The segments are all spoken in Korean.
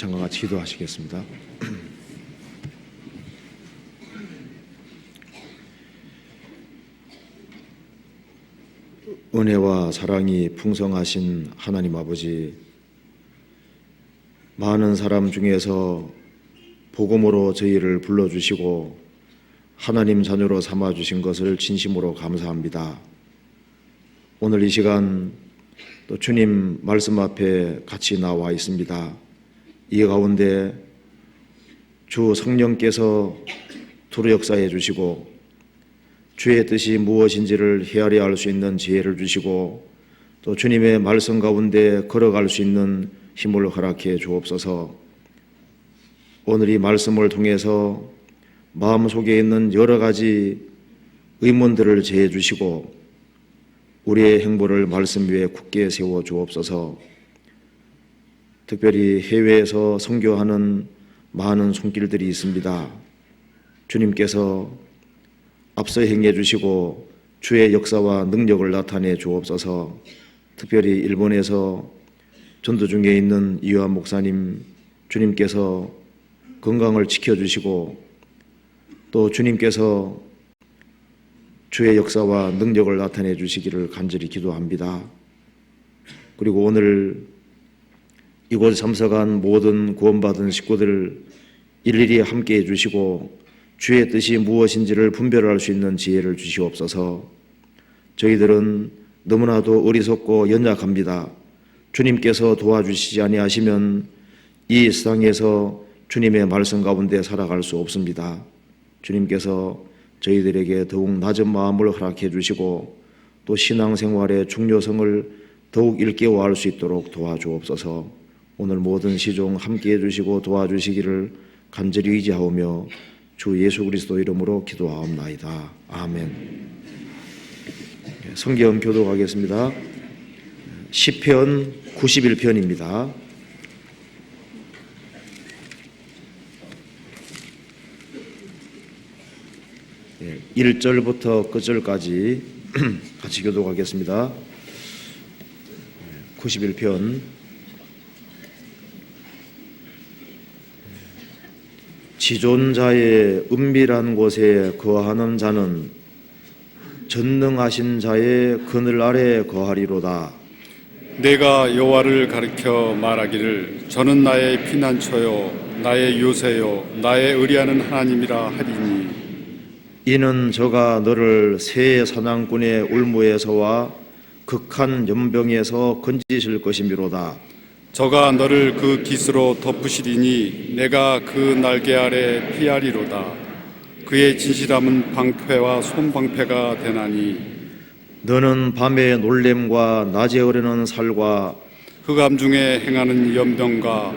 잠깐 같이 기도하시겠습니다. 은혜와 사랑이 풍성하신 하나님 아버지, 많은 사람 중에서 복음으로 저희를 불러주시고 하나님 자녀로 삼아주신 것을 진심으로 감사합니다. 오늘 이 시간 또 주님 말씀 앞에 같이 나와 있습니다. 이 가운데 주 성령께서 두루 역사해 주시고 주의 뜻이 무엇인지를 헤아려 알 수 있는 지혜를 주시고 또 주님의 말씀 가운데 걸어갈 수 있는 힘을 허락해 주옵소서. 오늘 이 말씀을 통해서 마음속에 있는 여러 가지 의문들을 제해 주시고 우리의 행보를 말씀 위에 굳게 세워 주옵소서. 특별히 해외에서 선교하는 많은 손길들이 있습니다. 주님께서 앞서 행해 주시고 주의 역사와 능력을 나타내 주옵소서. 특별히 일본에서 전도 중에 있는 이완 목사님, 주님께서 건강을 지켜주시고 또 주님께서 주의 역사와 능력을 나타내 주시기를 간절히 기도합니다. 그리고 오늘 이곳 참석한 모든 구원받은 식구들 일일이 함께해 주시고 주의 뜻이 무엇인지를 분별할 수 있는 지혜를 주시옵소서. 저희들은 너무나도 어리석고 연약합니다. 주님께서 도와주시지 아니하시면 이 세상에서 주님의 말씀 가운데 살아갈 수 없습니다. 주님께서 저희들에게 더욱 낮은 마음을 허락해 주시고 또 신앙생활의 중요성을 더욱 일깨워할 수 있도록 도와주옵소서. 오늘 모든 시종 함께해 주시고 도와주시기를 간절히 의지하오며 주 예수 그리스도 이름으로 기도하옵나이다. 아멘. 성경 교독하겠습니다. 시편 91편입니다. 1절부터 끝절까지 같이 교독하겠습니다. 91편. 지존자의 은밀한 곳에 거하는 자는 전능하신 자의 그늘 아래 거하리로다. 내가 여호와를 가리켜 말하기를 저는 나의 피난처요 나의 요새요 나의 의리하는 하나님이라 하리니 이는 저가 너를 새 사냥꾼의 울무에서와 극한 연병에서 건지실 것이미로다. 저가 너를 그 깃으로 덮으시리니 내가 그 날개 아래 피하리로다. 그의 진실함은 방패와 손방패가 되나니 너는 밤에 놀램과 낮에 어르는 살과 흑암 중에 행하는 연병과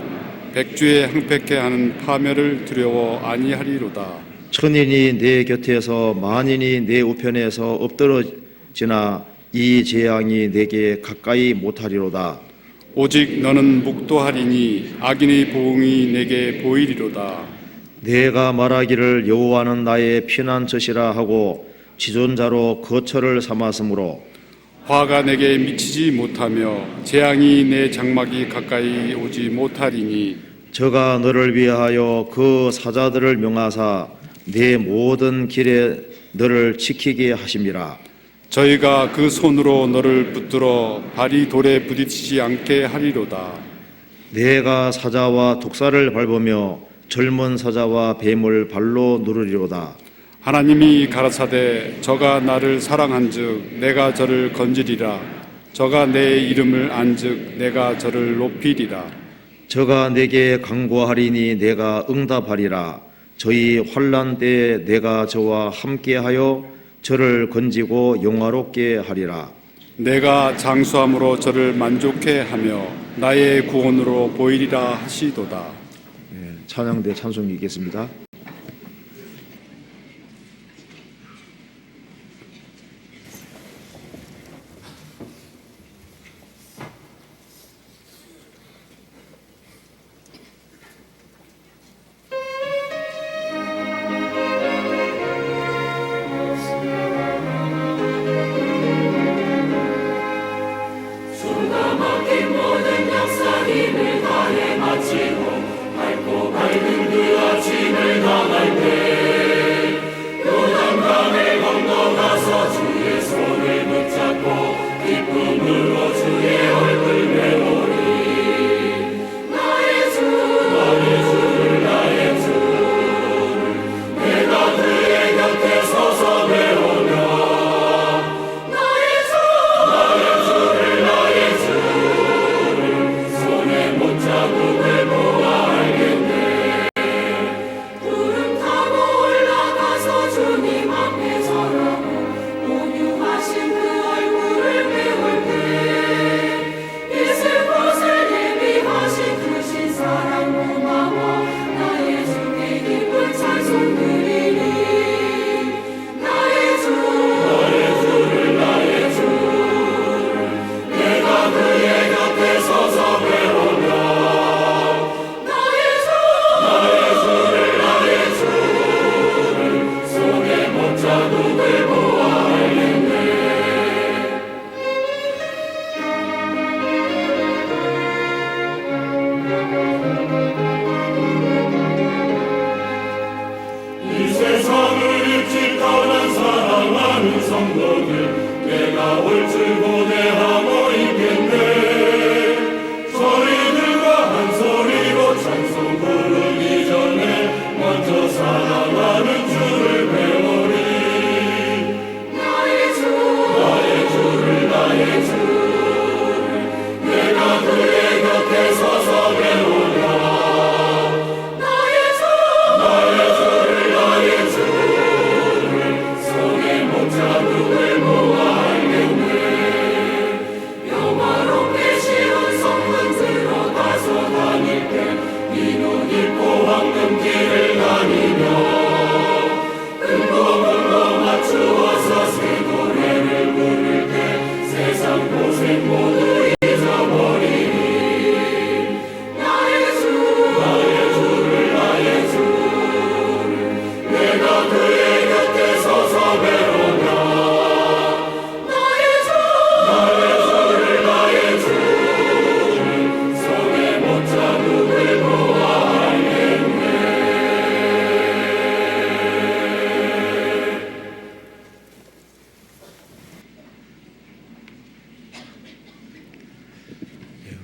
백주에 항백해 하는 파멸을 두려워 아니하리로다. 천인이 내 곁에서 만인이 내 우편에서 엎드러지나 이 재앙이 내게 가까이 못하리로다. 오직 너는 묵도하리니 악인의 보응이 내게 보이리로다. 내가 말하기를 여호와는 나의 피난처시라 하고 지존자로 거처를 삼았으므로 화가 내게 미치지 못하며 재앙이 내 장막이 가까이 오지 못하리니 저가 너를 위하여 그 사자들을 명하사 내 모든 길에 너를 지키게 하심이라. 저희가 그 손으로 너를 붙들어 발이 돌에 부딪히지 않게 하리로다. 내가 사자와 독사를 밟으며 젊은 사자와 뱀을 발로 누르리로다. 하나님이 가라사대 저가 나를 사랑한즉 내가 저를 건지리라. 저가 내 이름을 안즉 내가 저를 높이리라. 저가 내게 간구하리니 내가 응답하리라. 저희 환난 때에 내가 저와 함께하여 저를 건지고 영화롭게 하리라. 내가 장수함으로 저를 만족해 하며 나의 구원으로 보이리라 하시도다. 찬양대 찬송이 있겠습니다. 숨가막힌 모든 역사 힘을 다해 마치고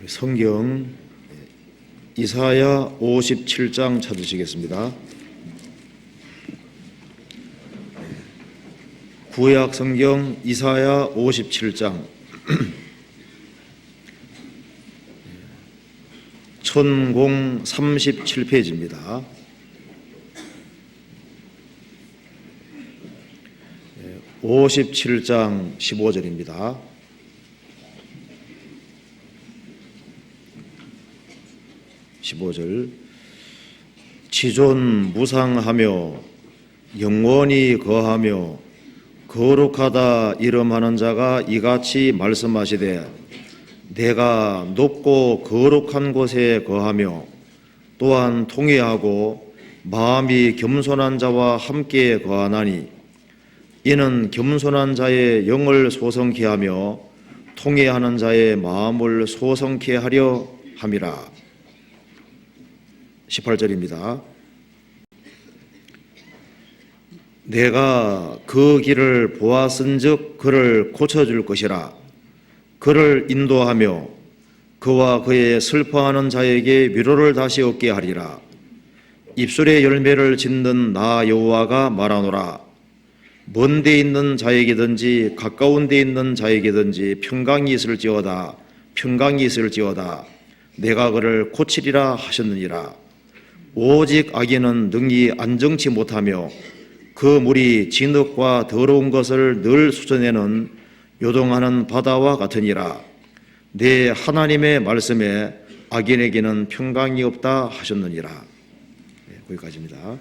성경 이사야 57장 찾으시겠습니다. 구약 성경 이사야 57장 1037페이지입니다. 57장 15절입니다. 15절 지존 무상하며 영원히 거하며 거룩하다 이름하는 자가 이같이 말씀하시되 내가 높고 거룩한 곳에 거하며 또한 통회하고 마음이 겸손한 자와 함께 거하나니 이는 겸손한 자의 영을 소성케 하며 통회하는 자의 마음을 소성케 하려 함이라. 18절입니다. 내가 그 길을 보았은즉 그를 고쳐줄 것이라. 그를 인도하며 그와 그의 슬퍼하는 자에게 위로를 다시 얻게 하리라. 입술의 열매를 짓는 나 여호와가 말하노라. 먼 데 있는 자에게든지 가까운 데 있는 자에게든지 평강이 있을지어다. 평강이 있을지어다. 내가 그를 고치리라 하셨느니라. 오직 악인은 능히 안정치 못하며 그 물이 진흙과 더러운 것을 늘 쏟아내는 요동하는 바다와 같으니라. 내 하나님의 말씀에 악인에게는 평강이 없다 하셨느니라. 거기까지입니다.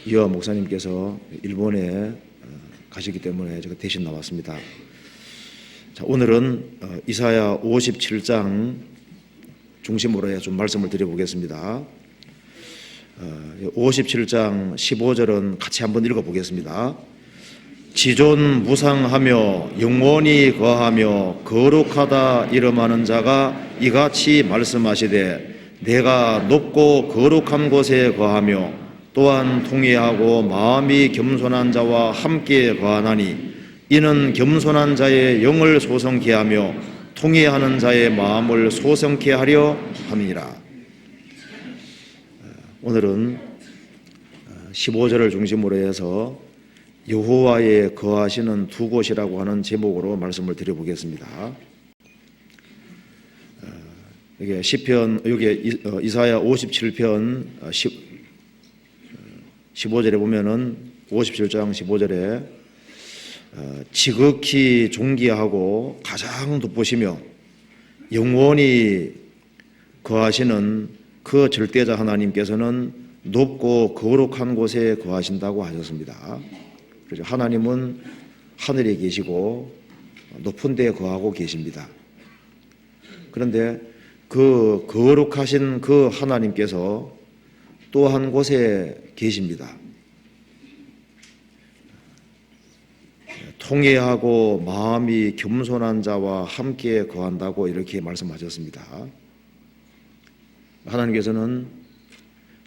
이화 목사님께서 일본에 가시기 때문에 제가 대신 나왔습니다. 자, 오늘은 이사야 57장 중심으로 좀 말씀을 드려보겠습니다. 57장 15절은 같이 한번 읽어보겠습니다. 지존 무상하며 영원히 거하며 거룩하다 이름하는 자가 이같이 말씀하시되 내가 높고 거룩한 곳에 거하며 또한 통회하고 마음이 겸손한 자와 함께 거하나니 이는 겸손한 자의 영을 소성케 하며 통회하는 자의 마음을 소성케 하려 함이니라. 오늘은 15절을 중심으로 해서 여호와의 거하시는 두 곳이라고 하는 제목으로 말씀을 드려보겠습니다. 여기 시편, 여기 이사야 57편 15절에 보면은 57장 15절에 지극히 존귀하고 가장 높으시며 영원히 거하시는 그 절대자 하나님께서는 높고 거룩한 곳에 거하신다고 하셨습니다. 그래서 하나님은 하늘에 계시고 높은 데에 거하고 계십니다. 그런데 그 거룩하신 그 하나님께서 또 한 곳에 계십니다. 통회하고 마음이 겸손한 자와 함께 거한다고 이렇게 말씀하셨습니다. 하나님께서는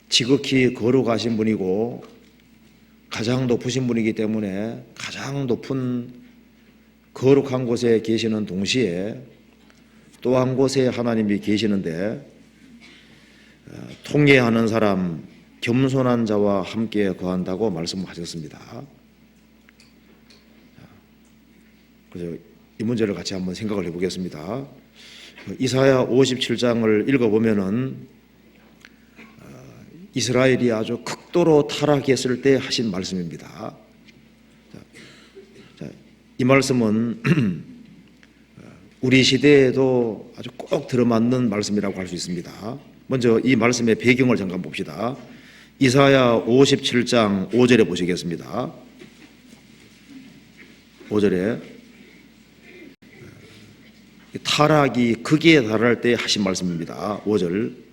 지극히 거룩하신 분이고 가장 높으신 분이기 때문에 가장 높은 거룩한 곳에 계시는 동시에 또 한 곳에 하나님이 계시는데 통회하는 사람, 겸손한 자와 함께 거한다고 말씀하셨습니다. 그래서 이 문제를 같이 한번 생각을 해보겠습니다. 이사야 57장을 읽어보면은 이스라엘이 아주 극도로 타락했을 때 하신 말씀입니다. 이 말씀은 우리 시대에도 아주 꼭 들어맞는 말씀이라고 할 수 있습니다. 먼저 이 말씀의 배경을 잠깐 봅시다. 이사야 57장 5절에 보시겠습니다. 5절에 타락이 극에 달할 때 하신 말씀입니다. 5절,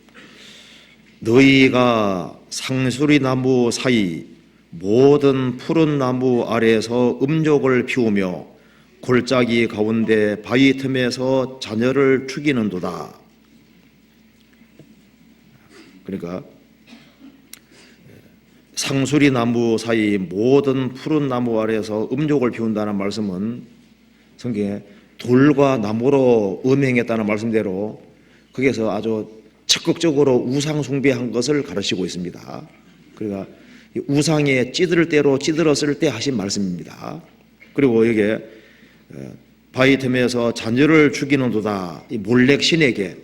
너희가 상수리 나무 사이 모든 푸른 나무 아래에서 음욕을 피우며 골짜기 가운데 바위 틈에서 자녀를 죽이는도다. 그러니까 상수리 나무 사이 모든 푸른 나무 아래에서 음욕을 피운다는 말씀은 성경에 돌과 나무로 음행했다는 말씀대로 거기에서 아주 적극적으로 우상 숭배한 것을 가르치고 있습니다. 그러니까 우상에 찌들 대로 찌들었을 때 하신 말씀입니다. 그리고 여기에 바위 틈에서 자녀를 죽이는도다, 이 몰렉 신에게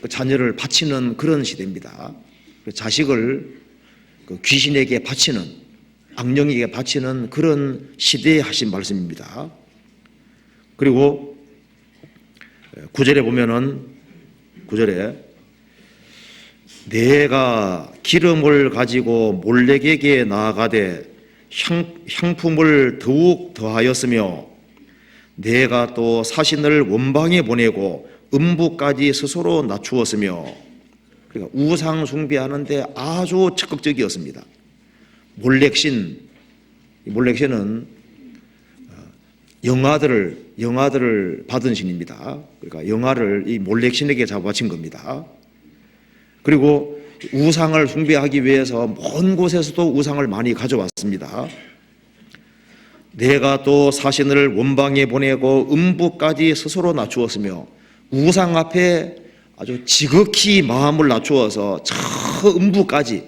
자녀를 바치는 그런 시대입니다. 자식을 귀신에게 바치는, 악령에게 바치는 그런 시대에 하신 말씀입니다. 그리고 9절에 보면은 9절에 내가 기름을 가지고 몰렉에게 나아가되 향품을 더욱 더하였으며 내가 또 사신을 원방에 보내고 음부까지 스스로 낮추었으며, 그러니까 우상 숭배하는데 아주 적극적이었습니다. 몰렉신은 영아들을 받은 신입니다. 그러니까 영아를 이 몰렉신에게 잡아바친 겁니다. 그리고 우상을 숭배하기 위해서 먼 곳에서도 우상을 많이 가져왔습니다. 내가 또 사신을 원방에 보내고 음부까지 스스로 낮추었으며, 우상 앞에 아주 지극히 마음을 낮추어서 저 음부까지,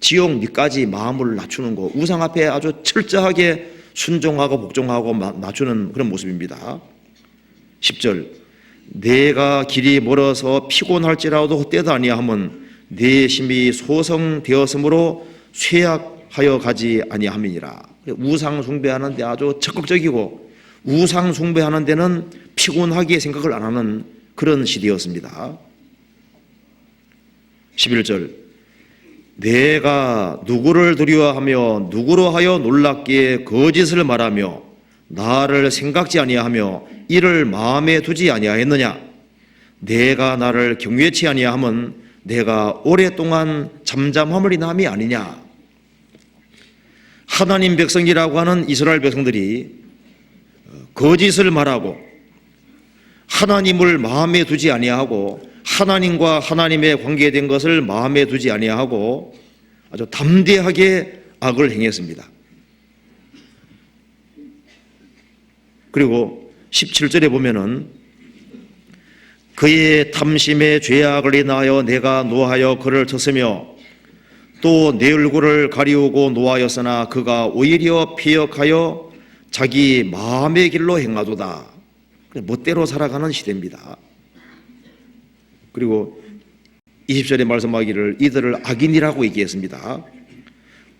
지옥 밑까지 마음을 낮추는 거, 우상 앞에 아주 철저하게 순종하고 복종하고 낮추는 그런 모습입니다. 10절, 내가 길이 멀어서 피곤할지라도 헛되다 아니하면 내 심이 소성되었으므로 쇠약하여 가지 아니함이니라. 우상 숭배하는 데 아주 적극적이고 우상 숭배하는 데는 피곤하게 생각을 안 하는 그런 시대였습니다. 11절, 내가 누구를 두려워하며 누구로 하여 놀랍게 거짓을 말하며 나를 생각지 아니하며 이를 마음에 두지 아니하였느냐. 내가 나를 경외치 아니하면 내가 오랫동안 잠잠함을 인함이 아니냐. 하나님 백성이라고 하는 이스라엘 백성들이 거짓을 말하고 하나님을 마음에 두지 아니하고 하나님과 하나님의 관계된 것을 마음에 두지 아니하고 아주 담대하게 악을 행했습니다. 그리고 17절에 보면은 그의 탐심의 죄악을 인하여 내가 노하여 그를 쳤으며 또 내 얼굴을 가리우고 노하였으나 그가 오히려 피역하여 자기 마음의 길로 행하도다. 멋대로 살아가는 시대입니다. 그리고 20절에 말씀하기를 이들을 악인이라고 얘기했습니다.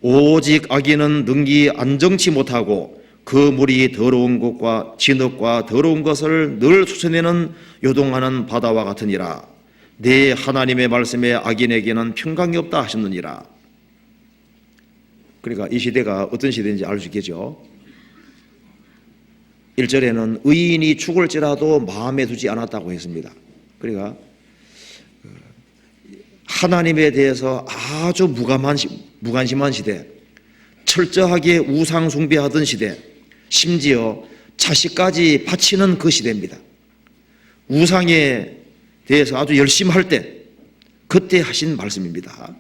오직 악인은 능히 안정치 못하고 그 물이 더러운 것과 진흙과 더러운 것을 늘 수쳐내는 요동하는 바다와 같으니라. 내 하나님의 말씀에 악인에게는 평강이 없다 하셨느니라. 그러니까 이 시대가 어떤 시대인지 알 수 있겠죠. 1절에는 의인이 죽을지라도 마음에 두지 않았다고 했습니다. 그러니까 하나님에 대해서 아주 무관심한 시대, 철저하게 우상 숭배하던 시대, 심지어 자식까지 바치는 그 시대입니다. 우상에 대해서 아주 열심히 할 때, 그때 하신 말씀입니다.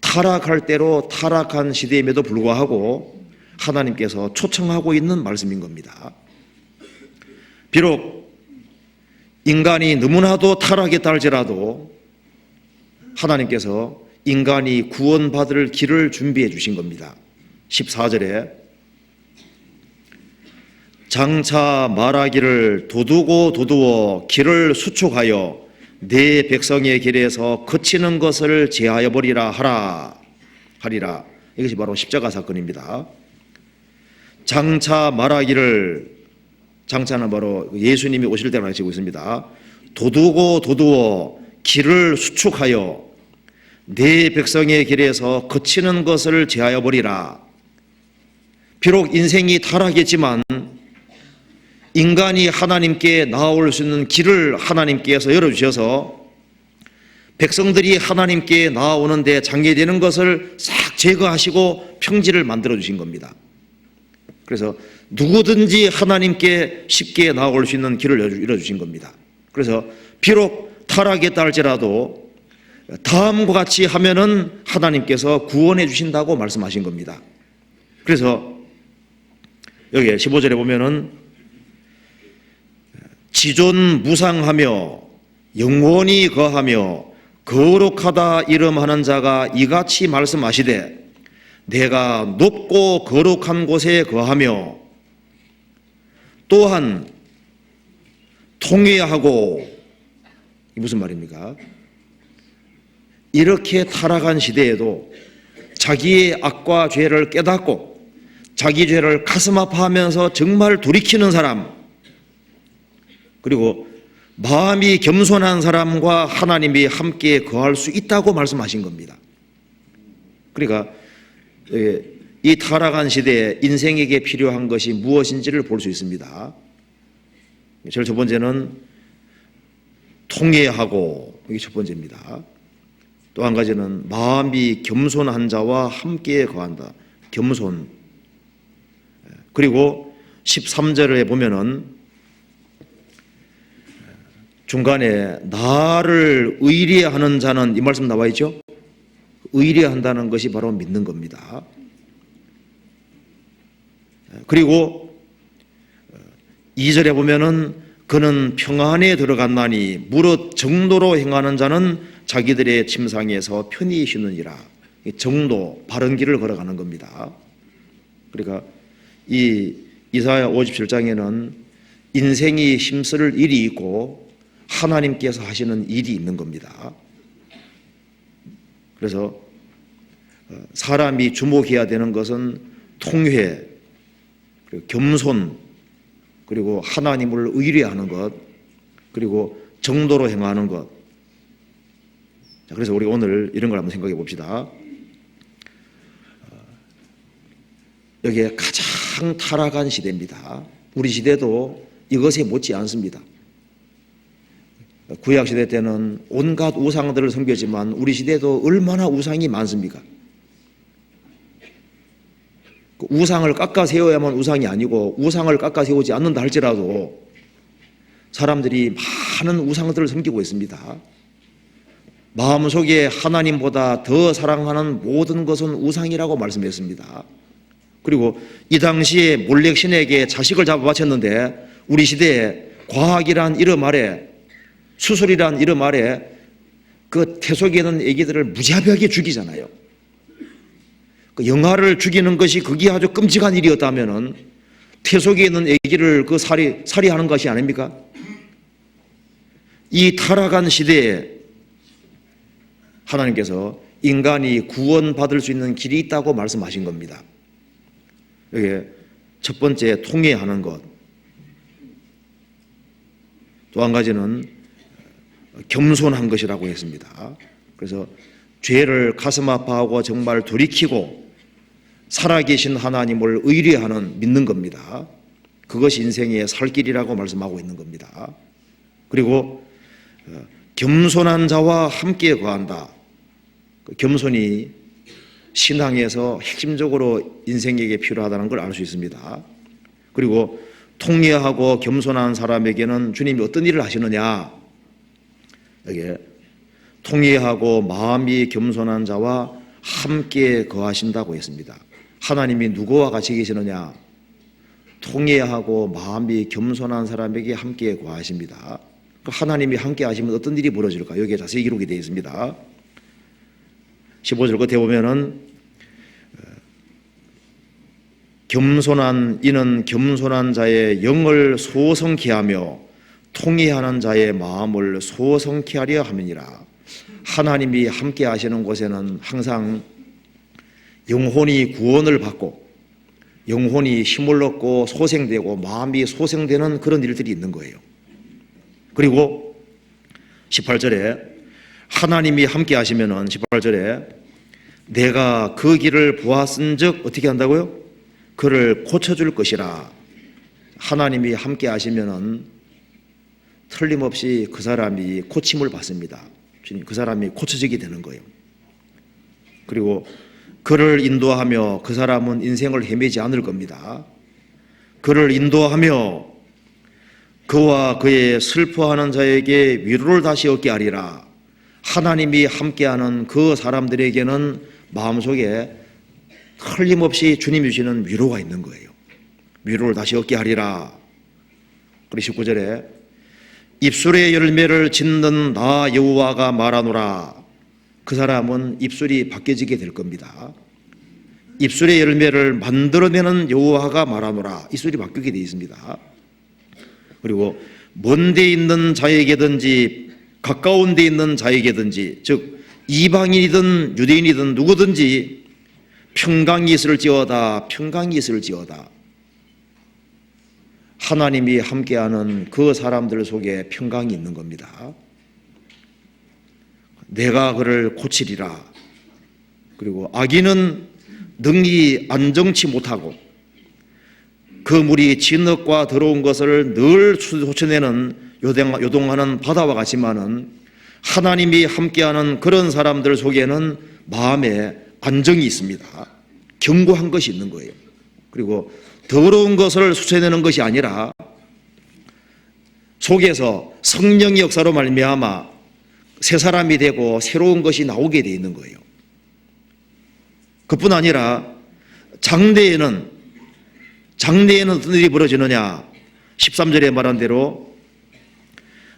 타락할 대로 타락한 시대임에도 불구하고 하나님께서 초청하고 있는 말씀인 겁니다. 비록 인간이 너무나도 타락했다 할지라도 하나님께서 인간이 구원받을 길을 준비해 주신 겁니다. 14절에 장차 말하기를 도두고 도두어 길을 수축하여 내 백성의 길에서 거치는 것을 제하여 버리라 하리라. 이것이 바로 십자가 사건입니다. 장차 말하기를, 장차는 바로 예수님이 오실 때를 가르치고 있습니다. 도두어 길을 수축하여 내 백성의 길에서 거치는 것을 제하여 버리라. 비록 인생이 타락했지만 인간이 하나님께 나아올 수 있는 길을 하나님께서 열어주셔서 백성들이 하나님께 나아오는데 장애되는 것을 싹 제거하시고 평지를 만들어 주신 겁니다. 그래서 누구든지 하나님께 쉽게 나아올 수 있는 길을 열어주신 겁니다. 그래서 비록 타락했다 할지라도 다음과 같이 하면은 하나님께서 구원해 주신다고 말씀하신 겁니다. 그래서 여기 15절에 보면은 지존무상하며 영원히 거하며 거룩하다 이름하는 자가 이같이 말씀하시되 내가 높고 거룩한 곳에 거하며 또한 통회하고, 이 무슨 말입니까? 이렇게 타락한 시대에도 자기의 악과 죄를 깨닫고 자기 죄를 가슴 아파하면서 정말 돌이키는 사람, 그리고 마음이 겸손한 사람과 하나님이 함께 거할 수 있다고 말씀하신 겁니다. 그러니까 이 타락한 시대에 인생에게 필요한 것이 무엇인지를 볼 수 있습니다. 제일 첫 번째는 통회하고, 이게 첫 번째입니다. 또 한 가지는 마음이 겸손한 자와 함께 거한다. 겸손. 그리고 13절에 보면은 중간에 나를 의리하는 자는, 이 말씀 나와 있죠? 의리한다는 것이 바로 믿는 겁니다. 그리고 2절에 보면은 그는 평안에 들어갔나니 무릇 정도로 행하는 자는 자기들의 침상에서 편히 쉬느니라. 정도, 바른 길을 걸어가는 겁니다. 그러니까 이 이사야 57장에는 인생이 힘쓸 일이 있고 하나님께서 하시는 일이 있는 겁니다. 그래서 사람이 주목해야 되는 것은 통회, 그리고 겸손, 그리고 하나님을 의뢰하는 것, 그리고 정도로 행하는 것. 그래서 우리 오늘 이런 걸 한번 생각해 봅시다. 여기에 가장 타락한 시대입니다. 우리 시대도 이것에 못지 않습니다. 구약시대 때는 온갖 우상들을 섬겼지만 우리 시대도 얼마나 우상이 많습니까? 우상을 깎아 세워야만 우상이 아니고 우상을 깎아 세우지 않는다 할지라도 사람들이 많은 우상들을 섬기고 있습니다. 마음속에 하나님보다 더 사랑하는 모든 것은 우상이라고 말씀했습니다. 그리고 이 당시에 몰렉신에게 자식을 잡아 바쳤는데 우리 시대에 과학이란 이름 아래, 수술이란 이름 아래 그 태속에 있는 애기들을 무자비하게 죽이잖아요. 그 영아를 죽이는 것이 그게 아주 끔찍한 일이었다면은 태속에 있는 애기를 그 살해하는 것이 아닙니까? 이 타락한 시대에 하나님께서 인간이 구원받을 수 있는 길이 있다고 말씀하신 겁니다. 여기 첫 번째 통회하는 것, 또 한 가지는 겸손한 것이라고 했습니다. 그래서 죄를 가슴 아파하고 정말 돌이키고 살아계신 하나님을 의뢰하는, 믿는 겁니다. 그것이 인생의 살 길이라고 말씀하고 있는 겁니다. 그리고 겸손한 자와 함께 거한다. 겸손이 신앙에서 핵심적으로 인생에게 필요하다는 걸 알 수 있습니다. 그리고 통회하고 겸손한 사람에게는 주님이 어떤 일을 하시느냐, 여기에 통회하고 마음이 겸손한 자와 함께 거하신다고 했습니다. 하나님이 누구와 같이 계시느냐? 통회하고 마음이 겸손한 사람에게 함께 거하십니다. 하나님이 함께 하시면 어떤 일이 벌어질까? 여기에 자세히 기록이 되어 있습니다. 15절 끝에 보면은 겸손한 이는 겸손한 자의 영을 소성케 하며 통회하는 자의 마음을 소성케 하려 함이니라. 하나님이 함께 하시는 곳에는 항상 영혼이 구원을 받고 영혼이 힘을 얻고 소생되고 마음이 소생되는 그런 일들이 있는 거예요. 그리고 18절에 하나님이 함께 하시면은 18절에 내가 그 길을 보았은즉 어떻게 한다고요? 그를 고쳐줄 것이라. 하나님이 함께 하시면은 틀림없이 그 사람이 고침을 받습니다. 그 사람이 고쳐지게 되는 거예요. 그리고 그를 인도하며 그 사람은 인생을 헤매지 않을 겁니다. 그를 인도하며 그와 그의 슬퍼하는 자에게 위로를 다시 얻게 하리라. 하나님이 함께하는 그 사람들에게는 마음속에 틀림없이 주님이 주시는 위로가 있는 거예요. 위로를 다시 얻게 하리라. 그리고 19절에 입술의 열매를 짓는 나 여호와가 말하노라. 그 사람은 입술이 바뀌어지게 될 겁니다. 입술의 열매를 만들어내는 여호와가 말하노라. 입술이 바뀌게 되어 있습니다. 그리고 먼 데 있는 자에게든지 가까운 데 있는 자에게든지, 즉 이방인이든 유대인이든 누구든지 평강이 있을지어다. 평강이 있을지어다. 하나님이 함께하는 그 사람들 속에 평강이 있는 겁니다. 내가 그를 고치리라. 그리고 악인은 능히 안정치 못하고 그 물이 진흙과 더러운 것을 늘 솟아내는 요동하는 바다와 같지만은 하나님이 함께하는 그런 사람들 속에는 마음에 안정이 있습니다. 견고한 것이 있는 거예요. 그리고 더러운 것을 솟아내는 것이 아니라 속에서 성령의 역사로 말미암아 새 사람이 되고 새로운 것이 나오게 되어 있는 거예요. 그뿐 아니라 장래에는 어떤 일이 벌어지느냐. 13절에 말한 대로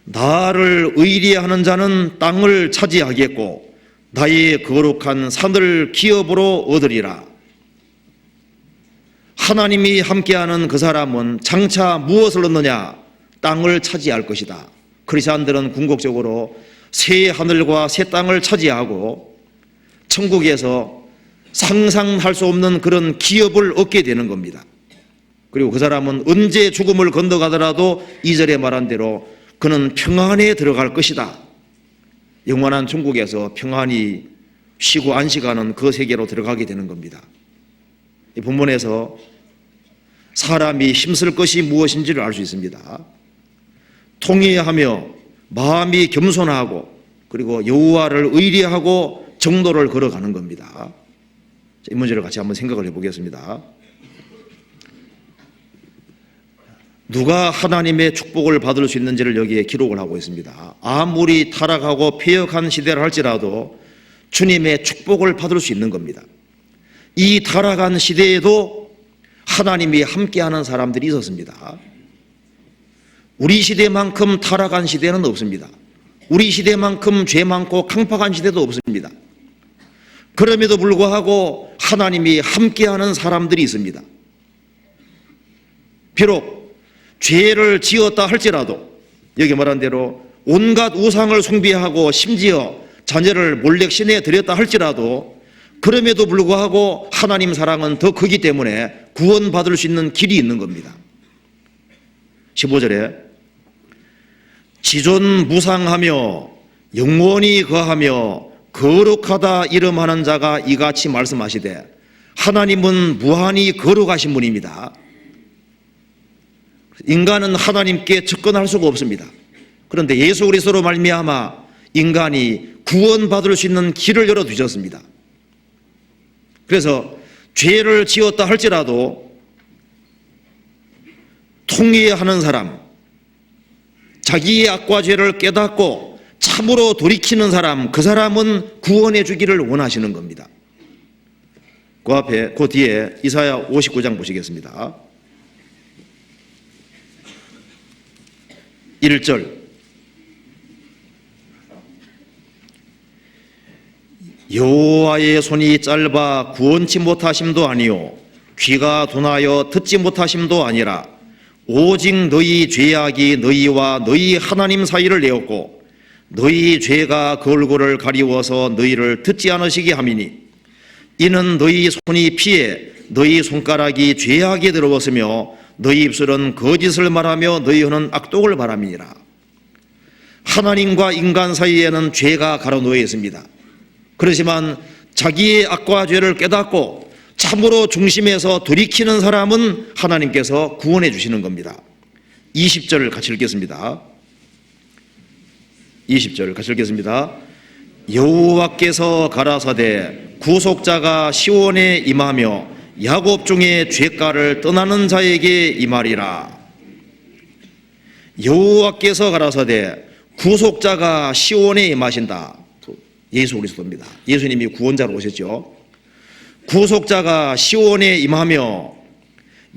나를 의리하는 자는 땅을 차지하겠고 나의 거룩한 산을 기업으로 얻으리라. 하나님이 함께하는 그 사람은 장차 무엇을 얻느냐? 땅을 차지할 것이다. 크리스찬들은 궁극적으로 새 하늘과 새 땅을 차지하고 천국에서 상상할 수 없는 그런 기업을 얻게 되는 겁니다. 그리고 그 사람은 언제 죽음을 건너가더라도 2절에 말한 대로 그는 평안에 들어갈 것이다. 영원한 천국에서 평안히 쉬고 안식하는 그 세계로 들어가게 되는 겁니다. 이 본문에서 사람이 힘쓸 것이 무엇인지를 알 수 있습니다. 통회하며 마음이 겸손하고 그리고 여호와를 의리하고 정도를 걸어가는 겁니다. 이 문제를 같이 한번 생각을 해보겠습니다. 누가 하나님의 축복을 받을 수 있는지를 여기에 기록을 하고 있습니다. 아무리 타락하고 폐역한 시대를 할지라도 주님의 축복을 받을 수 있는 겁니다. 이 타락한 시대에도 하나님이 함께하는 사람들이 있었습니다. 우리 시대만큼 타락한 시대는 없습니다. 우리 시대만큼 죄 많고 강팍한 시대도 없습니다. 그럼에도 불구하고 하나님이 함께하는 사람들이 있습니다. 비록 죄를 지었다 할지라도 여기 말한 대로 온갖 우상을 숭배하고 심지어 자녀를 몰래 신에 드렸다 할지라도 그럼에도 불구하고 하나님 사랑은 더 크기 때문에 구원받을 수 있는 길이 있는 겁니다. 15절에 지존무상하며 영원히 거하며 거룩하다 이름하는 자가 이같이 말씀하시되 하나님은 무한히 거룩하신 분입니다. 인간은 하나님께 접근할 수가 없습니다. 그런데 예수 그리스도로 말미암아 인간이 구원받을 수 있는 길을 열어두셨습니다. 그래서 죄를 지었다 할지라도 통회하는 사람, 자기의 악과 죄를 깨닫고 참으로 돌이키는 사람, 그 사람은 구원해 주기를 원하시는 겁니다. 그 앞에, 그 뒤에 이사야 59장 보시겠습니다. 1절 여호와의 손이 짧아 구원치 못하심도 아니요 귀가 둔하여 듣지 못하심도 아니라 오직 너희 죄악이 너희와 너희 하나님 사이를 내었고 너희 죄가 그 얼굴을 가리워서 너희를 듣지 않으시게 함이니 이는 너희 손이 피해 너희 손가락이 죄악에 들어왔으며 너희 입술은 거짓을 말하며 너희 혀는 악독을 바람이니라. 하나님과 인간 사이에는 죄가 가로놓여 있습니다. 그렇지만 자기의 악과 죄를 깨닫고 참으로 중심에서 돌이키는 사람은 하나님께서 구원해 주시는 겁니다. 20절 같이 읽겠습니다. 20절 같이 읽겠습니다. 여호와께서 가라사대 구속자가 시온에 임하며 야곱 중에 죄가를 떠나는 자에게 임하리라. 여호와께서 가라사대 구속자가 시온에 임하신다. 예수 그리스도입니다. 예수님이 구원자로 오셨죠. 구속자가 시온에 임하며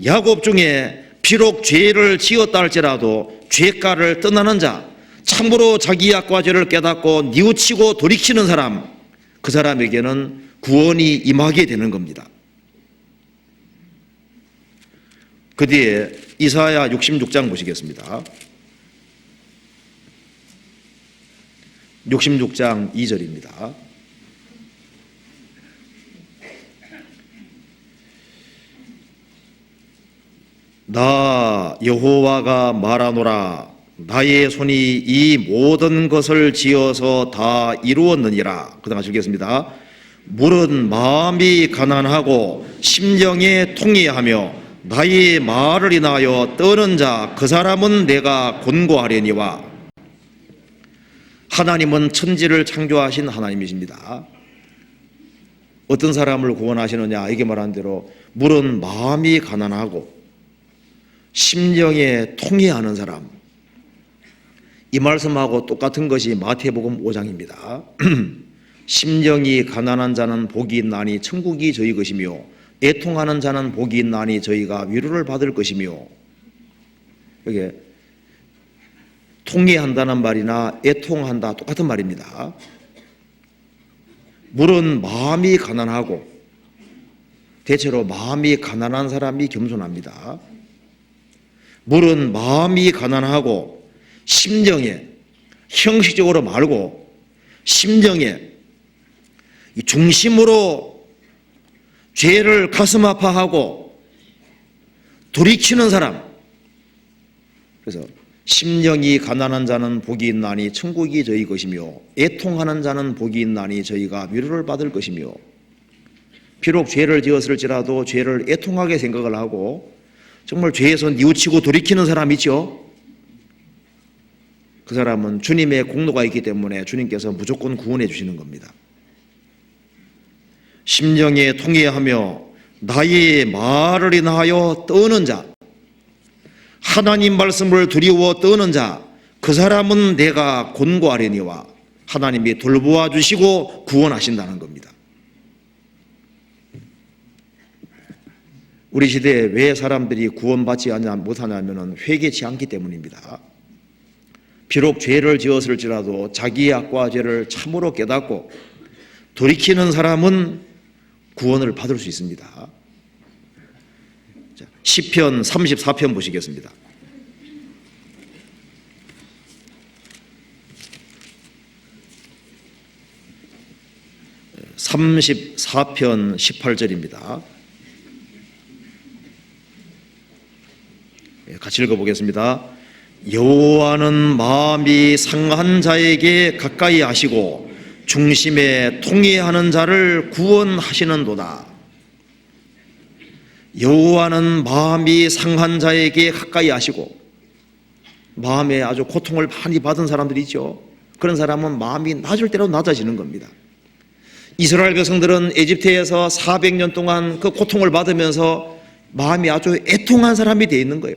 야곱 중에 비록 죄를 지었다 할지라도 죄가를 떠나는 자, 참으로 자기 악과 죄를 깨닫고 뉘우치고 돌이키는 사람, 그 사람에게는 구원이 임하게 되는 겁니다. 그 뒤에 이사야 66장 보시겠습니다. 66장 2절입니다. 나 여호와가 말하노라. 나의 손이 이 모든 것을 지어서 다 이루었느니라. 그 다음 같이 읽겠습니다. 물은 마음이 가난하고 심령에 통해하며 나의 말을 인하여 떠는 자 그 사람은 내가 곤고하려니와. 하나님은 천지를 창조하신 하나님이십니다. 어떤 사람을 구원하시느냐, 이게 말한 대로 물은 마음이 가난하고 심령에 통해하는 사람, 이 말씀하고 똑같은 것이 마태복음 5장입니다. 심령이 가난한 자는 복이 있나니 천국이 저희 것이며 애통하는 자는 복이 있나니 저희가 위로를 받을 것이며. 이게 통해한다는 말이나 애통한다 똑같은 말입니다. 물은 마음이 가난하고, 대체로 마음이 가난한 사람이 겸손합니다. 물은 마음이 가난하고 심령에, 형식적으로 말고 심령에 중심으로 죄를 가슴 아파하고 돌이키는 사람. 그래서 심령이 가난한 자는 복이 있나니 천국이 저희 것이며 애통하는 자는 복이 있나니 저희가 위로를 받을 것이며. 비록 죄를 지었을지라도 죄를 애통하게 생각을 하고 정말 죄에서 뉘우치고 돌이키는 사람 있죠. 그 사람은 주님의 공로가 있기 때문에 주님께서 무조건 구원해 주시는 겁니다. 심령에 통해하며 나의 말을 인하여 떠는 자, 하나님 말씀을 두려워 떠는 자, 그 사람은 내가 곤고하려니와. 하나님이 돌보아 주시고 구원하신다는 겁니다. 우리 시대에 왜 사람들이 구원받지 못하냐면 회개치 않기 때문입니다. 비록 죄를 지었을지라도 자기의 악과 죄를 참으로 깨닫고 돌이키는 사람은 구원을 받을 수 있습니다. 시편 34편 보시겠습니다. 34편 18절입니다. 같이 읽어보겠습니다. 여호와는 마음이 상한 자에게 가까이 하시고 중심에 통해하는 자를 구원하시는도다. 여호와는 마음이 상한 자에게 가까이 하시고, 마음에 아주 고통을 많이 받은 사람들이 있죠. 그런 사람은 마음이 낮을 대로 낮아지는 겁니다. 이스라엘 백성들은 에집트에서 400년 동안 그 고통을 받으면서 마음이 아주 애통한 사람이 되어 있는 거예요.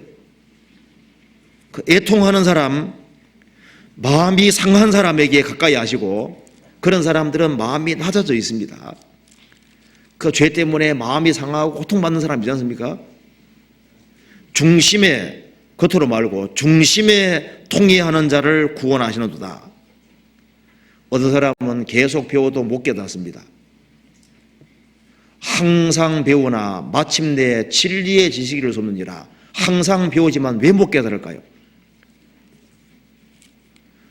그 애통하는 사람, 마음이 상한 사람에게 가까이 하시고, 그런 사람들은 마음이 낮아져 있습니다. 그 죄 때문에 마음이 상하고 고통받는 사람이지 않습니까? 중심에, 겉으로 말고 중심에 통해하는 자를 구원하시는도다. 어떤 사람은 계속 배워도 못 깨닫습니다. 항상 배우나 마침내 진리의 지식을 솟느니라. 항상 배우지만 왜 못 깨달을까요?